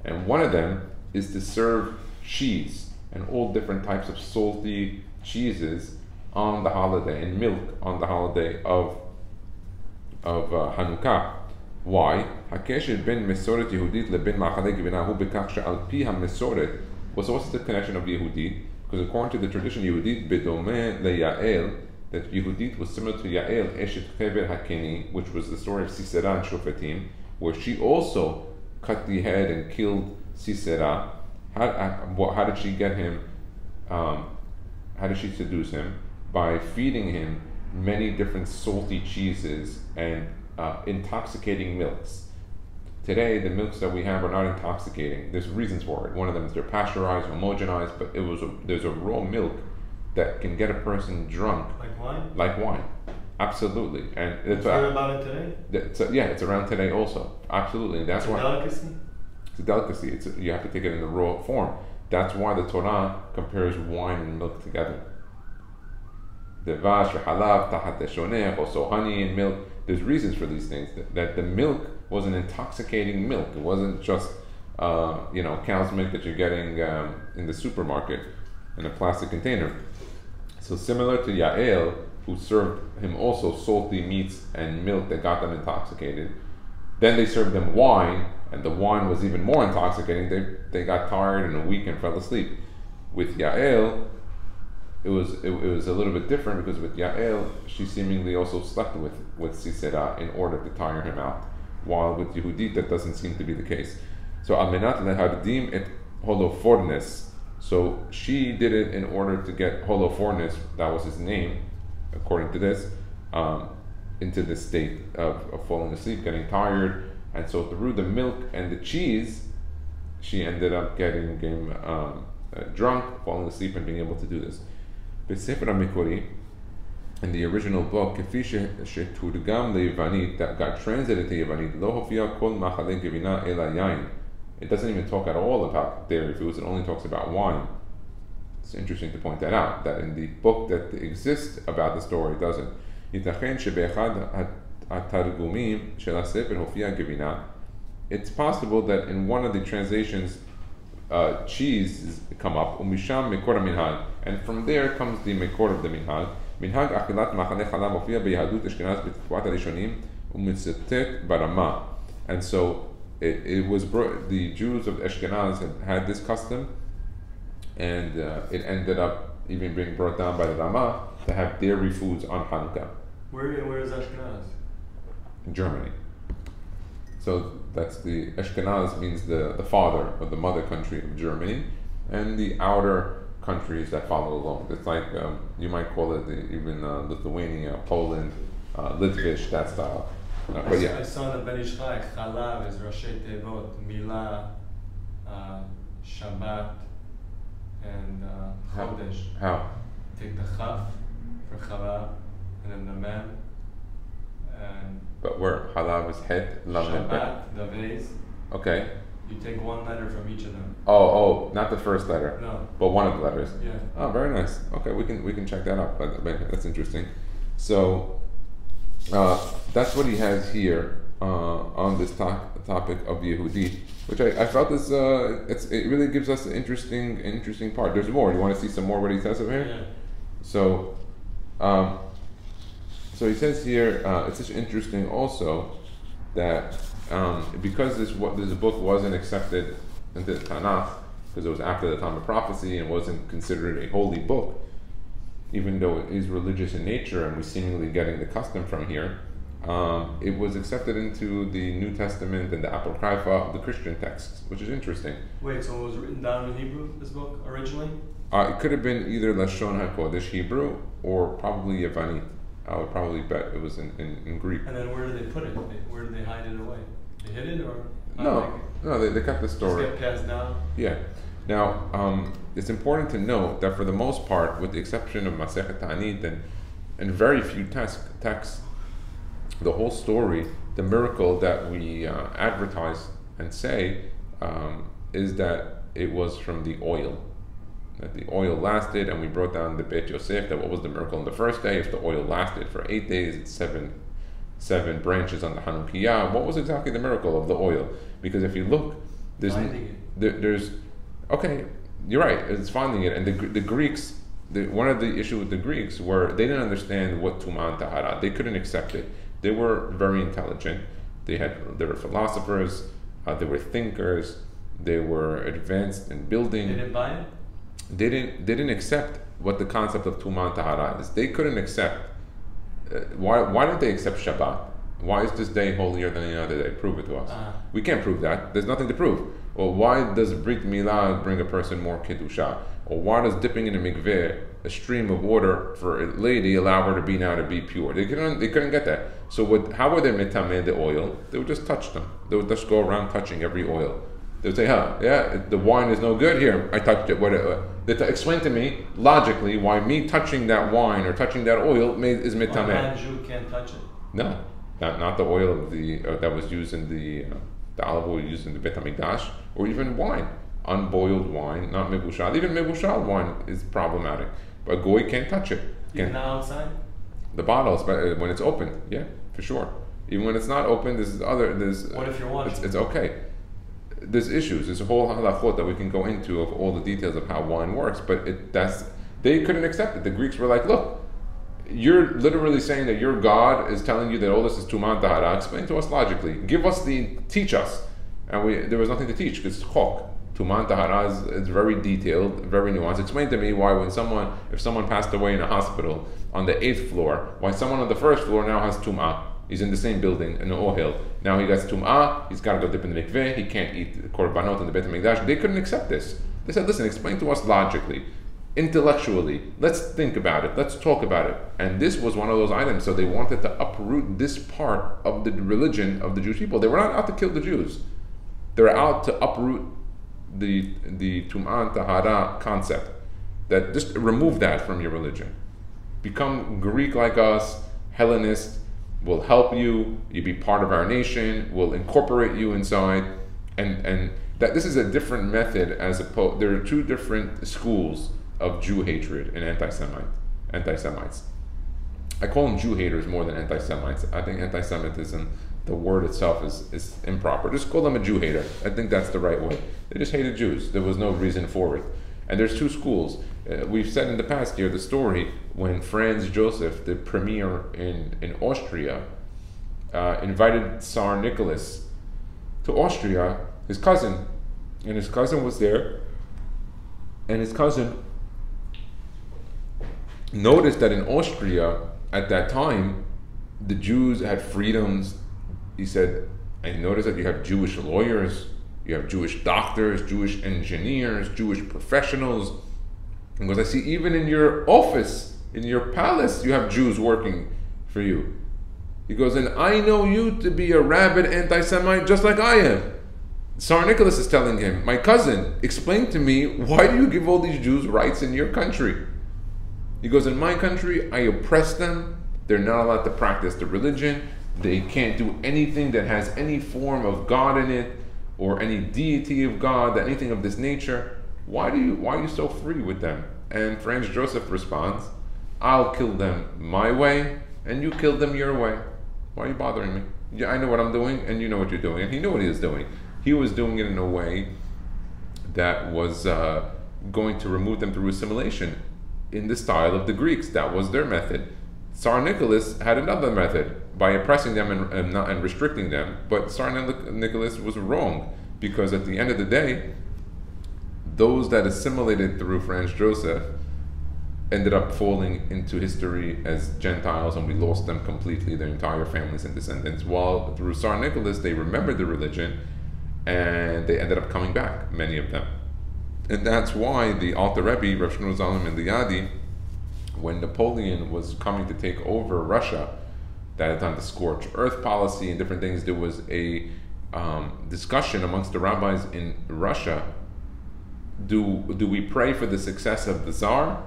And one of them is to serve cheese and all different types of salty cheeses on the holiday, and milk on the holiday of Hanukkah. Why? הקשר בין מסורת יהודית לבין מאכלי גבינה הוא בכך שעל פי המסורת, well, so what's the connection of Yehudit? Because according to the tradition, Yehudit בדומה ליעל, that Yehudit was similar to Yael, Eshet Chever HaKeni, which was the story of Sisera and Shofetim, where she also cut the head and killed Sisera. How did she get him? How did she seduce him? By feeding him many different salty cheeses and intoxicating milks. Today, the milks that we have are not intoxicating. There's reasons for it. One of them is they're pasteurized, homogenized, but there's a raw milk that can get a person drunk. Like wine? Like wine. Absolutely. And it's about it today? Yeah, it's around today also. Absolutely. That's why. Delicacy? It's a delicacy. You have to take it in the raw form. That's why the Torah compares wine and milk together. Devash, halav, tahat shoneh, also honey and milk. There's reasons for these things. That the milk was an intoxicating milk. It wasn't just cow's milk that you're getting in the supermarket in a plastic container. So similar to Yael, who served him also salty meats and milk that got them intoxicated. Then they served them wine, and the wine was even more intoxicating. They got tired and weak and fell asleep. With Yael, it was a little bit different, because with Yael, she seemingly also slept with Sisera in order to tire him out. while with Yehudit that doesn't seem to be the case. So al menat lehardim et holofornes. So she did it in order to get Holofernes, that was his name, according to this, into the state of falling asleep, getting tired, and so through the milk and the cheese, she ended up getting drunk, falling asleep, and being able to do this. B'Sefer HaMikori, in the original book, Kefi sheturgam leYevanit, that got translated to Yevanit, lo hofia kol machale gevina ela yain. It doesn't even talk at all about dairy foods, it only talks about wine. It's interesting to point that out, that in the book that exists about the story, it doesn't. Yitachen shebe'echad hatargumim shel hasefer hofia gevina. It's possible that in one of the translations, cheese come up, umisham mekor minhag, and from there comes the mekor of the minhag. Minhag achilat machane chalav hofia beyahadut Ashkenaz b'tkuvat harishonim umitzetet barama. And so it was brought, the Jews of Ashkenaz had this custom, and it ended up even being brought down by the Rama to have dairy foods on Hanukkah. Where is Ashkenaz? In Germany. So that's the Ashkenaz means the father or the mother country of Germany, and the outer countries that follow along. It's like you might call it even Lithuania, Poland, Litvish, that style. But yeah. I saw the Ben Ishchai, Chalav is Rashi Tevot, Milah, Shabbat, and Chodesh. How? Take the Chaf for Chalav, and then the Mem, and but where Halav is Het, Shabbat, the Vez. Okay. You take one letter from each of them. Oh, not the first letter. No. But one of the letters. Yeah. Oh, very nice. Okay, we can check that out. But that's interesting. So that's what he has here on this topic of Yehudi, which I felt is it really gives us an interesting part. There's more. You want to see some more what he says over here? Yeah. So he says here, it's just interesting also that because this book wasn't accepted into the Tanakh, because it was after the time of prophecy and wasn't considered a holy book, even though it is religious in nature and we're seemingly getting the custom from here, it was accepted into the New Testament and the Apocrypha of the Christian texts, which is interesting. Wait, so it was written down in Hebrew, this book, originally? It could have been either Lashon HaKodesh Hebrew or probably Yevanit. I would probably bet it was in Greek. And then where did they put it? Where did they hide it away? They hid it, or? No, they kept the story. Just get passed down? Yeah. Now, it's important to note that for the most part, with the exception of Masechet Ta'anit and very few texts, the whole story, the miracle that we advertise and say, is that it was from the oil. That the oil lasted, and we brought down the Beit Yosef, that what was the miracle on the first day? If the oil lasted for 8 days, it's seven branches on the Hanukkah. What was exactly the miracle of the oil? Because if you look, there's okay, you're right, it's finding it. And the Greeks, one of the issue with the Greeks were they didn't understand what Tumah and Tahara. They couldn't accept it. They were very intelligent. They were philosophers. They were thinkers. They were advanced in building. They didn't buy it? They didn't accept what the concept of Tumah and Tahara is. They couldn't accept. Why didn't they accept Shabbat? Why is this day holier than any other day? Prove it to us. We can't prove that. There's nothing to prove. Or why does Brit Milah bring a person more Kedusha? Or why does dipping in a mikveh, a stream of water for a lady, allow her to be pure? They couldn't get that. So how would they mitameh the oil? They would just touch them. They would just go around touching every oil. They would say, the wine is no good here. I touched it. Explain to me logically why me touching that wine or touching that oil is mitameh. A non-Jew can't touch it? No, not the oil of that was used in the olive oil used in the Beit HaMikdash, or even wine, unboiled wine, not mebushal. Even mebushal wine is problematic, but a goy can't touch it. Even outside? The bottle, when it's open, yeah, for sure. Even when it's not open, What if you're watching? It's okay. There's issues. There's a whole halachot that we can go into of all the details of how wine works, but they couldn't accept it. The Greeks were like, look, you're literally saying that your God is telling you that all this is Tumah and Tahara. Explain to us logically. Teach us. And there was nothing to teach because it's chok. Tumah and Tahara is very detailed, very nuanced. Explain to me why if someone passed away in a hospital on the 8th floor, why someone on the 1st floor now has Tumah. He's in the same building in the Ohel. Now he gets Tum'ah, he's got to go dip in the mikveh, he can't eat korbanot in the Beit HaMikdash. They couldn't accept this. They said, listen, explain to us logically, intellectually, let's think about it, let's talk about it. And this was one of those items, so they wanted to uproot this part of the religion of the Jewish people. They were not out to kill the Jews. They were out to uproot the Tum'ah and Tahara concept. That just remove that from your religion. Become Greek like us, Hellenist, we'll help you, you be part of our nation, we'll incorporate you inside. And that this is a different method as opposed, there are two different schools of Jew hatred and anti-Semites. I call them Jew haters more than anti-Semites. I think anti-Semitism, the word itself is improper. Just call them a Jew hater. I think that's the right way. They just hated Jews. There was no reason for it. And there's two schools. We've said in the past here the story when Franz Joseph, the premier in Austria, invited Tsar Nicholas to Austria, his cousin. And his cousin was there. And his cousin noticed that in Austria, at that time, the Jews had freedoms. He said, I noticed that you have Jewish lawyers, you have Jewish doctors, Jewish engineers, Jewish professionals. And because I see even in your office, in your palace, you have Jews working for you. He goes, and I know you to be a rabid anti-Semite just like I am. Tsar Nicholas is telling him, my cousin, explain to me, why do you give all these Jews rights in your country? He goes, in my country, I oppress them. They're not allowed to practice the religion. They can't do anything that has any form of God in it or any deity of God, anything of this nature. Why are you so free with them? And Franz Joseph responds, I'll kill them my way and you kill them your way. Why are you bothering me? Yeah, I know what I'm doing and you know what you're doing. And he knew what he was doing. He was doing it in a way that was going to remove them through assimilation in the style of the Greeks. That was their method. Tsar Nicholas had another method by oppressing them and restricting them. But Tsar Nicholas was wrong, because at the end of the day, those that assimilated through Franz Joseph ended up falling into history as Gentiles, and we lost them completely, their entire families and descendants. While through Tsar Nicholas, they remembered the religion and they ended up coming back, many of them. And that's why the Alter Rebbe, Rav Shmuel Zalman Eliadi, when Napoleon was coming to take over Russia, that had done the scorched earth policy and different things, there was a discussion amongst the rabbis in Russia. Do we pray for the success of the Tsar,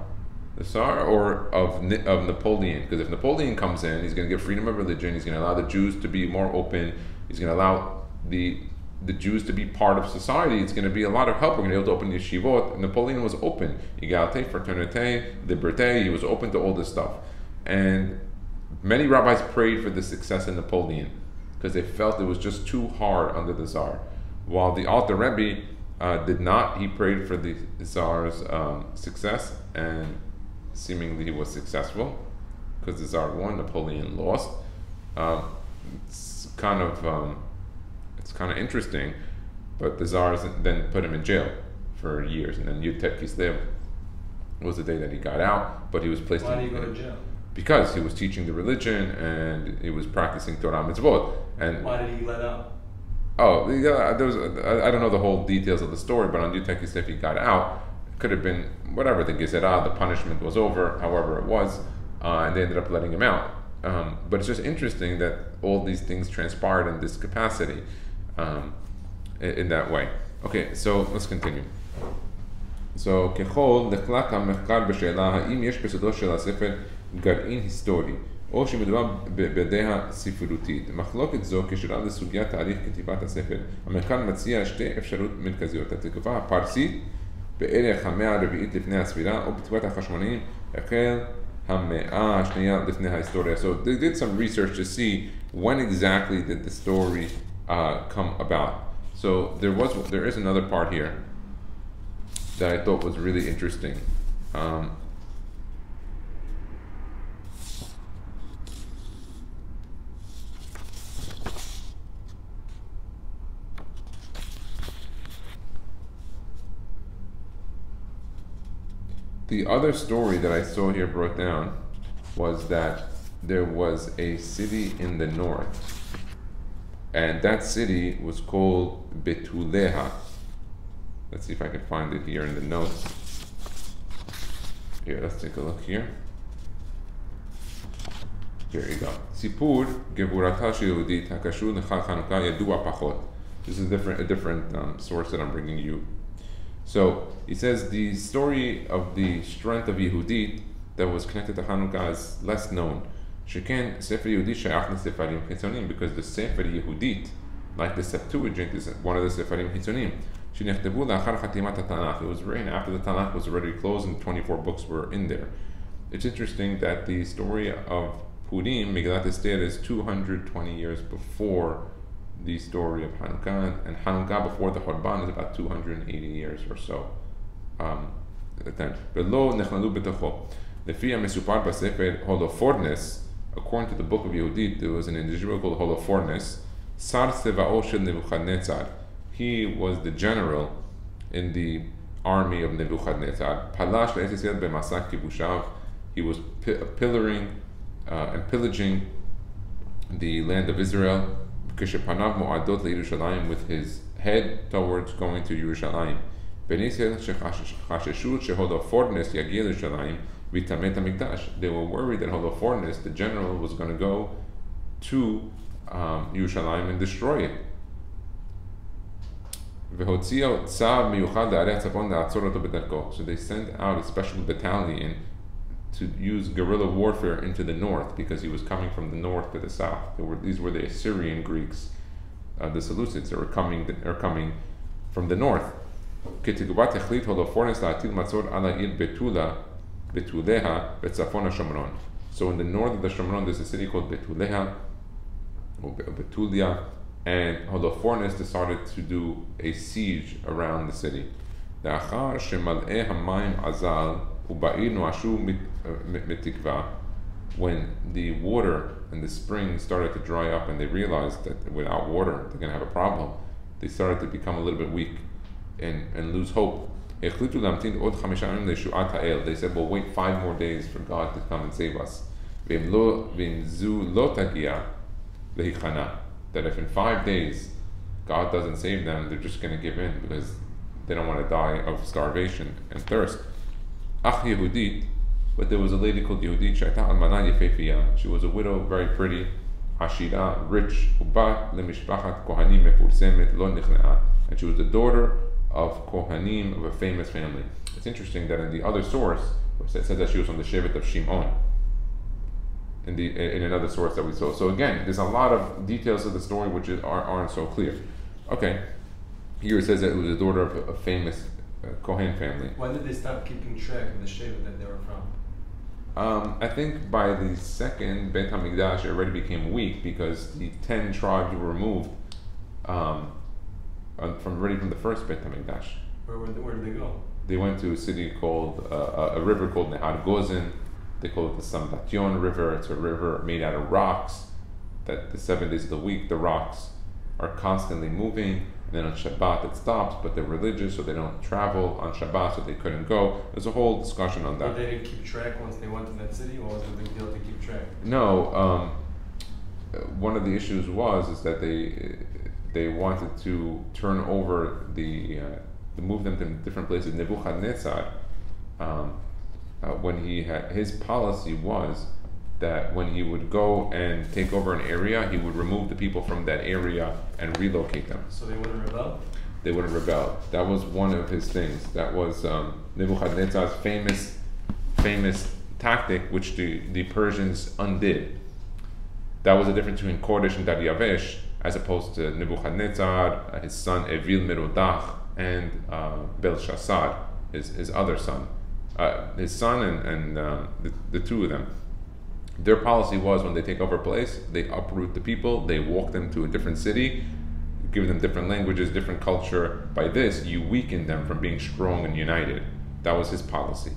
or of Napoleon? Because if Napoleon comes in, he's going to give freedom of religion, he's going to allow the Jews to be more open, he's going to allow the Jews to be part of society, it's going to be a lot of help. We're going to be able to open yeshivot. Napoleon was open. Egalite, fraternité, liberté, he was open to all this stuff. And many rabbis prayed for the success of Napoleon because they felt it was just too hard under the Tsar. While the Alter Rebbe did not, he prayed for the Tsar's success, and seemingly he was successful because the Tsar won, Napoleon lost. It's kind of interesting, but the Tsars then put him in jail for years, and then Yud Kislev was the day that he got out, but he was placed Why did he go to jail? Because he was teaching the religion and he was practicing Torah mitzvot. And why did he let out? Oh, yeah, I don't know the whole details of the story, but on Yud Kislev he got out. It could have been whatever, the gezerah, the punishment was over, however it was, and they ended up letting him out. But it's just interesting that all these things transpired in this capacity, in that way. Okay, so let's continue. So, ככל נחלק המחקר בשאלה האם יש בסודו של הספר גרעין היסטורי, או שמדובר בדעה ספרותית. מחלוקת זו קשורה לסוגיית תהליך כתיבת הספר. המחקר מציע שתי אפשרויות מרכזיות: התקופה הפרסית בערך המאה הרביעית לפני הספירה, או בתקופת החשמונאים החל המאה השנייה לפני ההיסטוריה. So they did some research to see when exactly did the story come about. So there is another part here that I thought was really interesting. The other story that I saw here brought down was that there was a city in the north, and that city was called Betuleha. Let's see if I can find it here in the notes. Here, let's take a look here. Here you go. Sipur Gevurata Yehudit Hakashur L'Chag Chanukah Yadua Pachot. This is a different source that I'm bringing you. So he says the story of the strength of Yehudit that was connected to Chanukah is less known. Sheken Sefer Yehudit Shayach LeSefarim Chitzonim, because the Sefer Yehudit, like the Septuagint, is one of the Sefarim Chitzonim. Shenechtevu La'achar Chatimat HaTanakh. It was written after the Tanakh was already closed and 24 books were in there. It's interesting that the story of Purim, Megillat Esther, is 220 years before the story of Chanukah, and Chanukah before the Churban is about 280 years or so. Below Nechlalu B'Tocho. Lefia Mesupar B'Sefer Holofernes, according to the book of Yehudit, there was an individual called Holofernes, Sar Seva'o Shel Nebuchadnezzar. He was the general in the army of Nebuchadnezzar. Palash Le'Yisrael B'Masak Kibushav. He was pillaring and pillaging the land of Israel. Keshepanav Mo'adot LeYerushalayim, with his head towards going to Yerushalayim. Bnei Yisrael Chasheshu sheHolofernes Yagia Yerushalayim v'Tamet HaMikdash. They were worried that Holofernes, the general, was going to go to Yerushalayim and destroy it. So they sent out a special battalion to use guerrilla warfare into the north, because he was coming from the north to the south. These were the Assyrian Greeks, the Seleucids, that were coming from the north. So in the north of the Shomron, there's a city called Betuleha, or Betulia, and Holofernes decided to do a siege around the city. When the water and the spring started to dry up and they realized that without water they're going to have a problem, they started to become a little bit weak and lose hope. They said, well, wait 5 more days for God to come and save us. That if in 5 days God doesn't save them, they're just going to give in because they don't want to die of starvation and thirst. Ach Yehudit, but there was a lady called Yehudit, she was a widow, very pretty, Ashira, rich, and she was the daughter of Kohanim, of a famous family. It's interesting that in the other source, it says that she was from the Shevet of Shimon, in another source that we saw. So again, there's a lot of details of the story which aren't so clear. Okay, here it says that it was the daughter of a famous Kohen family. When did they stop keeping track of the Shevet that they were from? I think by the second Beit HaMikdash it already became weak, because the 10 tribes were removed from the first Beit HaMikdash. Where did they go? They went to a city called, a river called Nehar Gozin. They call it the Sambatyon River. It's a river made out of rocks, that the 7 days of the week, the rocks are constantly moving. And then on Shabbat it stops, but they're religious, so they don't travel on Shabbat, so they couldn't go. There's a whole discussion on that. But they didn't keep track once they went to that city, or was it a big deal to keep track? No, one of the issues is that they wanted to turn over to move them to different places. Nebuchadnezzar, when he had, his policy was that when he would go and take over an area, he would remove the people from that area and relocate them. So they wouldn't rebel? They wouldn't rebel. That was one of his things. That was Nebuchadnezzar's famous tactic, which the Persians undid. That was the difference between Kodesh and Daryavesh, as opposed to Nebuchadnezzar, his son Evil Merodach, and Belshazzar, his other son. His son and the two of them. Their policy was, when they take over a place, they uproot the people, they walk them to a different city, give them different languages, different culture. By this, you weaken them from being strong and united. That was his policy.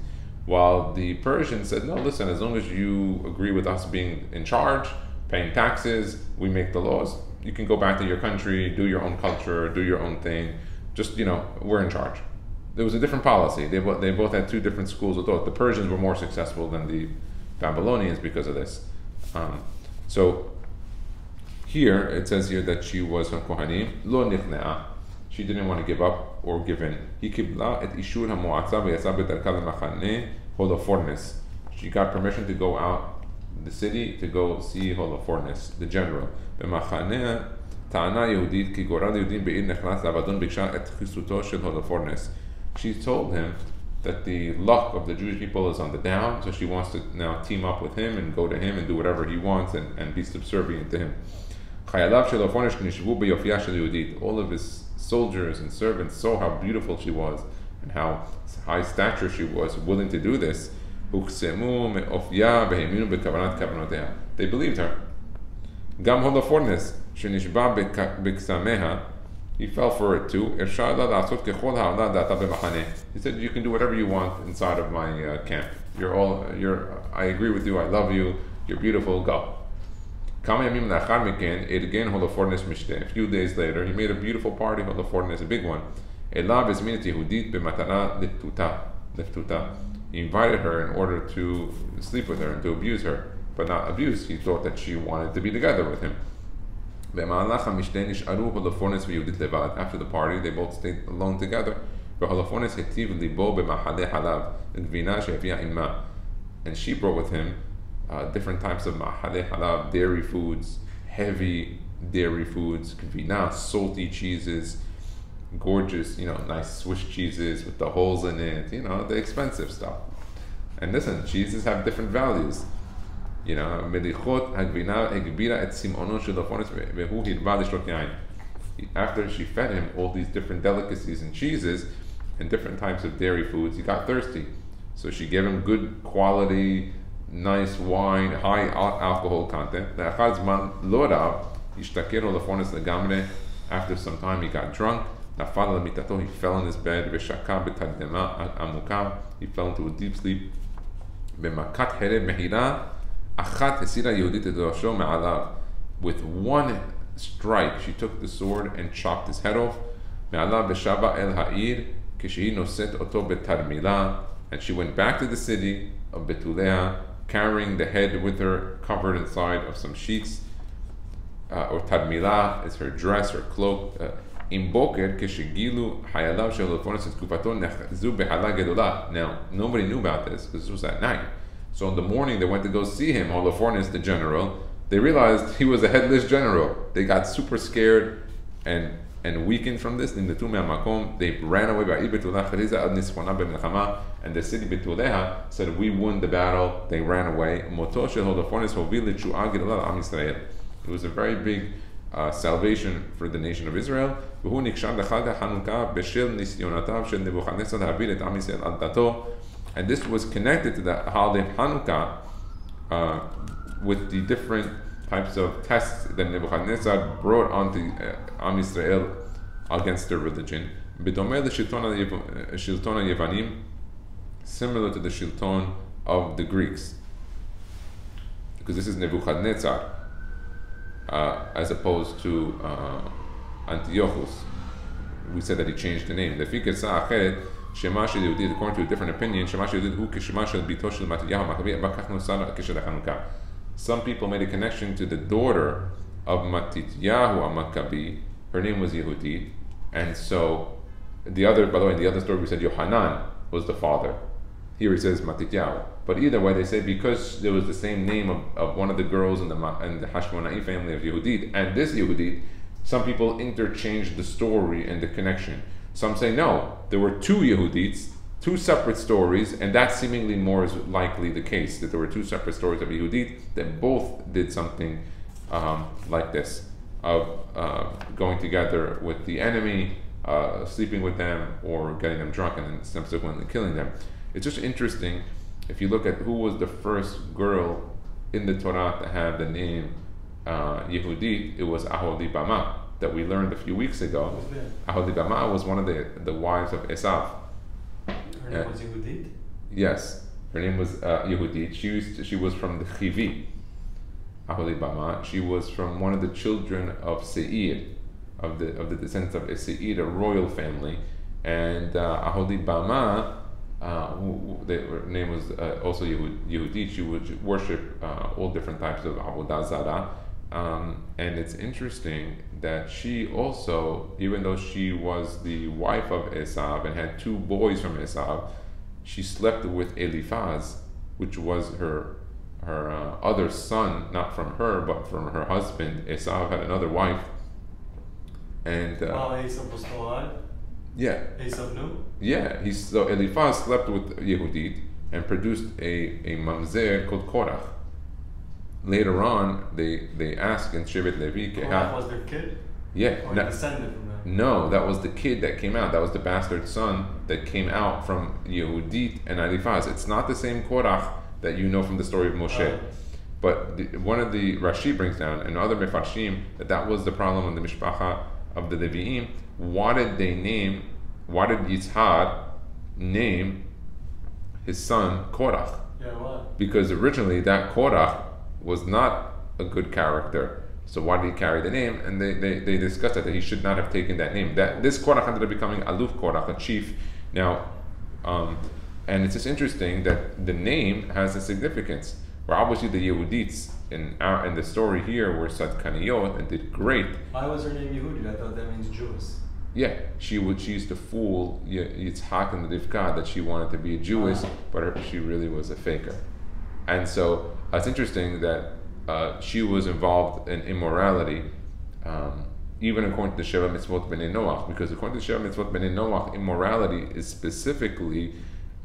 While the Persians said, no, listen, as long as you agree with us being in charge, paying taxes, we make the laws, you can go back to your country, do your own culture, do your own thing, just, we're in charge. There was a different policy. They both had two different schools of thought. The Persians were more successful than the Babylonians because of this. So here it says here that she was a kohanim lo nichne'a. She didn't want to give up or give in. He kibla et ishur hamu'atza v'yasa b'darka l'machaneh Holofernes. She got permission to go out the city to go see Holofernes, the general. במחנה טענה יהודית כי גורל יהודים בעיר נכנס לאבדון ביקשה את חיסותו של הולופורנס. She told him that the luck of the Jewish people is on the down, so she wants to now team up with him and go to him and do whatever he wants and be subservient to him. חייליו של הולופורנס נשבו ביופייה של יהודית. All of his soldiers and servants saw how beautiful she was and how high stature she was, willing to do this. הוקסמו מאופייה והאמינו בכוונת כוונותיה. They believed her. גם הולופורנס שנשבע בקסמיה, he fell for it too. הרשה לה לעשות ככל העולה דעתה במחנה. He said, you can do whatever you want inside of my camp. I agree with you, I love you, you're beautiful, go. כמה ימים לאחר מכן, ארגן הולופורנס משתה. A few days later, he made a beautiful party, Holofernes, a big one. אליו הזמין את יהודית במטרה לפתותה. He invited her in order to sleep with her and to abuse her. But not abuse, he thought that she wanted to be together with him. במהלך המשתה נשארו הולופורנס ויהודית לבד. After the party, they both stayed alone together. והולופורנס היטיב ליבו במאכלי חלב, גבינה שהביאה עמה. And she brought with him different types of מאכלי חלב, dairy foods, heavy dairy foods, gvina, salty cheeses, gorgeous, nice Swiss cheeses with the holes in it, the expensive stuff. And listen, cheeses have different values. מליחות הגבינה הגבירה את צמאונו של הולופורנס והוא הרבה לשתות יין. After she fed him all these different delicacies and cheeses and different types of dairy foods, he got thirsty. So she gave him good quality, nice wine, high alcohol content. לאחר זמן לא רב השתכר הולופורנס לגמרי. After some time he got drunk. נפל על מיטתו, he fell in his bed ושקע בתרדמה עמוקה. He fell into a deep sleep. במכת חרב מהירה אחת הסירה יהודית את ראשו מעליו. With one strike, she took the sword and chopped his head off. מעליו ושבה אל העיר כשהיא נושאת אותו בתרמילה. And she went back to the city of Betulea, carrying the head with her, covered inside of some sheets. Or tarmilah is her dress, her cloak. עם בוקר כשגילו חייליו של הולופורנס את תקופתו נחזו בהלה גדולה. Now, nobody knew about this because this was at night. So in the morning they went to go see him, Holofernes, the general. They realized he was a headless general. They got super scared and weakened from this. They ran away. And the city Betulea said, we won the battle. They ran away. It was a very big salvation for the nation of Israel. And this was connected to the holiday of Chanukah with the different types of tests that Nebuchadnezzar brought onto Am Yisrael against their religion. Similar to the Shilton of the Greeks. Because this is Nebuchadnezzar as opposed to Antiochus. We said that he changed the name. Shema shel Yehudit, according to a different opinion, Shema shel Yehudit hu k'shema shel bito shel Matityahu HaMaccabee, bakach nosar k'shel Chanukah. Some people made a connection to the daughter of Matityahu HaMaccabee. Her name was Yehudit, and so by the way, in the other story we said Yohanan was the father. Here it says Matityahu. But either way, they say because there was the same name of one of the girls in the Hashmona'i family of Yehudit and this Yehudit, some people interchanged the story and the connection. Some say no, there were two Yehudits, two separate stories, and that's seemingly more is likely the case, that there were two separate stories of Yehudit that both did something like this, of going together with the enemy, sleeping with them, or getting them drunk and then subsequently killing them. It's just interesting, if you look at who was the first girl in the Torah to have the name Yehudit, it was Aholibama, that we learned a few weeks ago. Aholibama was one of the wives of Esav. Her name was Yehudit? Yes, her name was Yehudit. She was from the Chivi. Aholibama. She was from one of the children of Seir, of the descendants of Seir, a royal family. And Aholibama her name was also Yehudits. She would worship all different types of avodah zarah. And it's interesting that she also, even though she was the wife of Esav and had 2 boys from Esav, she slept with Eliphaz, which was her other son, not from her, but from her husband. Esav had another wife. And Esav was still alive? Yeah. Esav knew? Yeah. So Eliphaz slept with Yehudit and produced a mamzer called Korach. Later on, they asked in Shevet Levi, Korach was their kid? Yeah. Or descended from them? No, that was the kid that came out. That was the bastard son that came out from Yehudit and Eliphaz. It's not the same Korach that you know from the story of Moshe. But one of the Rashi brings down, and other Mefarshim, that was the problem of the Mishpacha of the Levi'im. Why did Yitzhak name his son Korach? Yeah, why? Because originally that Korach was not a good character. So why did he carry the name? And they discussed that he should not have taken that name. That this Korach ended up becoming Aluf Korach, a chief. Now, and it's just interesting that the name has a significance. Where obviously the Yehudits in the story here were Sadkaniyot and did great. Why was her name Yehudit? I thought that means Jewish. Yeah, she used to fool Yitzhak and the Rivka that she wanted to be a Jewess, but she really was a faker. And so it's interesting that she was involved in immorality, even according to the Sheva Mitzvot B'nai Noach, because according to the Sheva Mitzvot B'nai Noach, immorality is specifically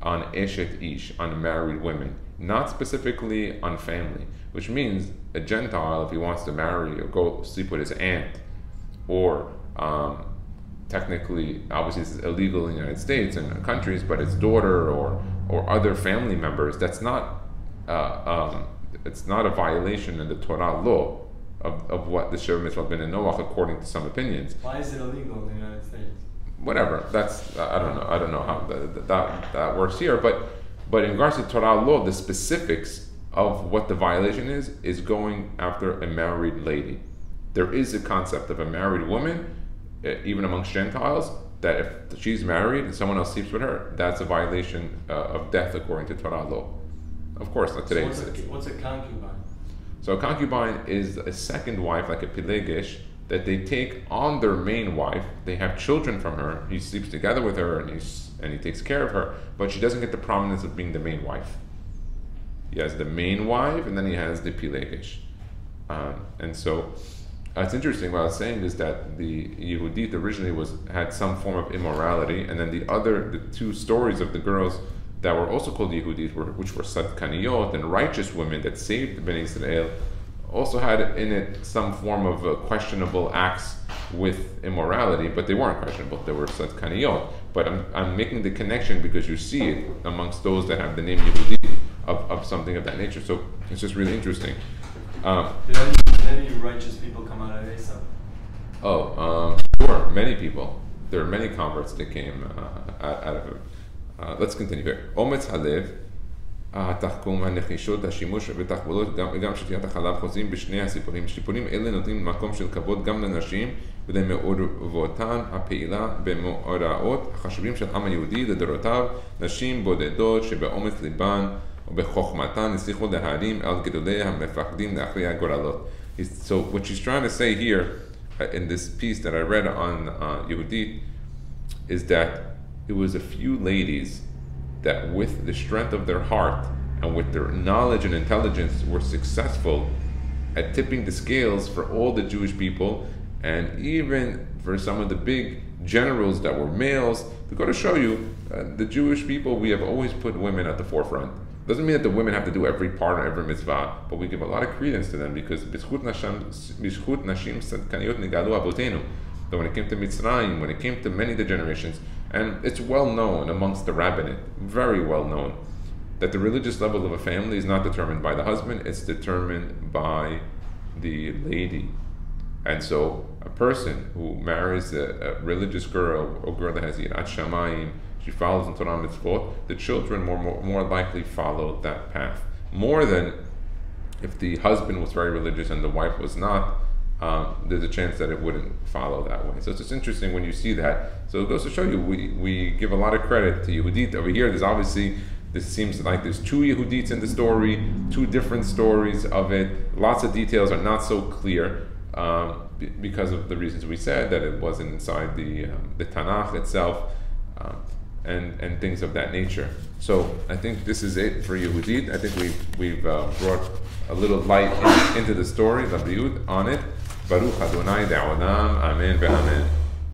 on Eshet Ish, on married women, not specifically on family, which means a Gentile, if he wants to marry or go sleep with his aunt, or technically, obviously this is illegal in the United States and countries, but his daughter or other family members, that's not it's not a violation in the Torah law of what the Sheva Mitzvot B'nai Noach, according to some opinions. Why is it illegal in the United States? Whatever. That's I don't know how that works here. But in regards to Torah law, the specifics of what the violation is going after a married lady. There is a concept of a married woman, even amongst Gentiles, that if she's married and someone else sleeps with her, that's a violation of death according to Torah law. Of course, not today. So what's a concubine? So a concubine is a second wife, like a pilegesh, that they take on their main wife. They have children from her. He sleeps together with her, and he takes care of her, but she doesn't get the prominence of being the main wife. He has the main wife, and then he has the pilegesh. And so it's interesting. What I was saying is that the Yehudit originally had some form of immorality, and then the 2 stories of the girls that were also called Yehudit, which were Sadkaniyot and righteous women that saved Bnei Israel, also had in it some form of questionable acts with immorality, but they weren't questionable. They were Sadkaniyot. But I'm making the connection because you see it amongst those that have the name Yehudit of something of that nature. So it's just really interesting. Did any righteous people come out of Esav? Sure, many people. There are many converts that came out of it. Let's continue here. אומץ הלב, התחכום, הנחישות, השימוש בתחבולות, גם שתיית החלב חוזים בשני הסיפורים. סיפורים אלה נותנים מקום של כבוד גם לנשים ולמעורבותן הפעילה במאורעות החשובים של העם היהודי לדורותיו, נשים בודדות שבאומץ ליבן ובחוכמתן הצליחו להרים על גדולי המפקדים להכריע גורלות. So what she's trying to say here in this piece that I read on Yehudit is that it was a few ladies that with the strength of their heart and with their knowledge and intelligence were successful at tipping the scales for all the Jewish people, and even for some of the big generals that were males. To go to show you, the Jewish people, we have always put women at the forefront. Doesn't mean that the women have to do every part of every mitzvah, but we give a lot of credence to them because b'zchut nashim sadkaniyot nigalu avotenu. So when it came to Mitzrayim, when it came to many of the generations, and it's well known amongst the rabbinate, very well known, that the religious level of a family is not determined by the husband, it's determined by the lady. And so a person who marries a religious girl, or a girl that has Yirat Shamayim, she follows in Torah mitzvot, the children more likely follow that path. More than if the husband was very religious and the wife was not, there's a chance that it wouldn't follow that way. So it's just interesting when you see that. So it goes to show you, we give a lot of credit to Yehudit. Over here, there's obviously, this seems like there's two Yehudits in the story, two different stories of it. Lots of details are not so clear because of the reasons we said, that it wasn't inside the Tanakh itself, and things of that nature. So I think this is it for Yehudit. I think we've brought a little light into the story, on it. Baruch Adonai Da'olam, Amen ve'amen.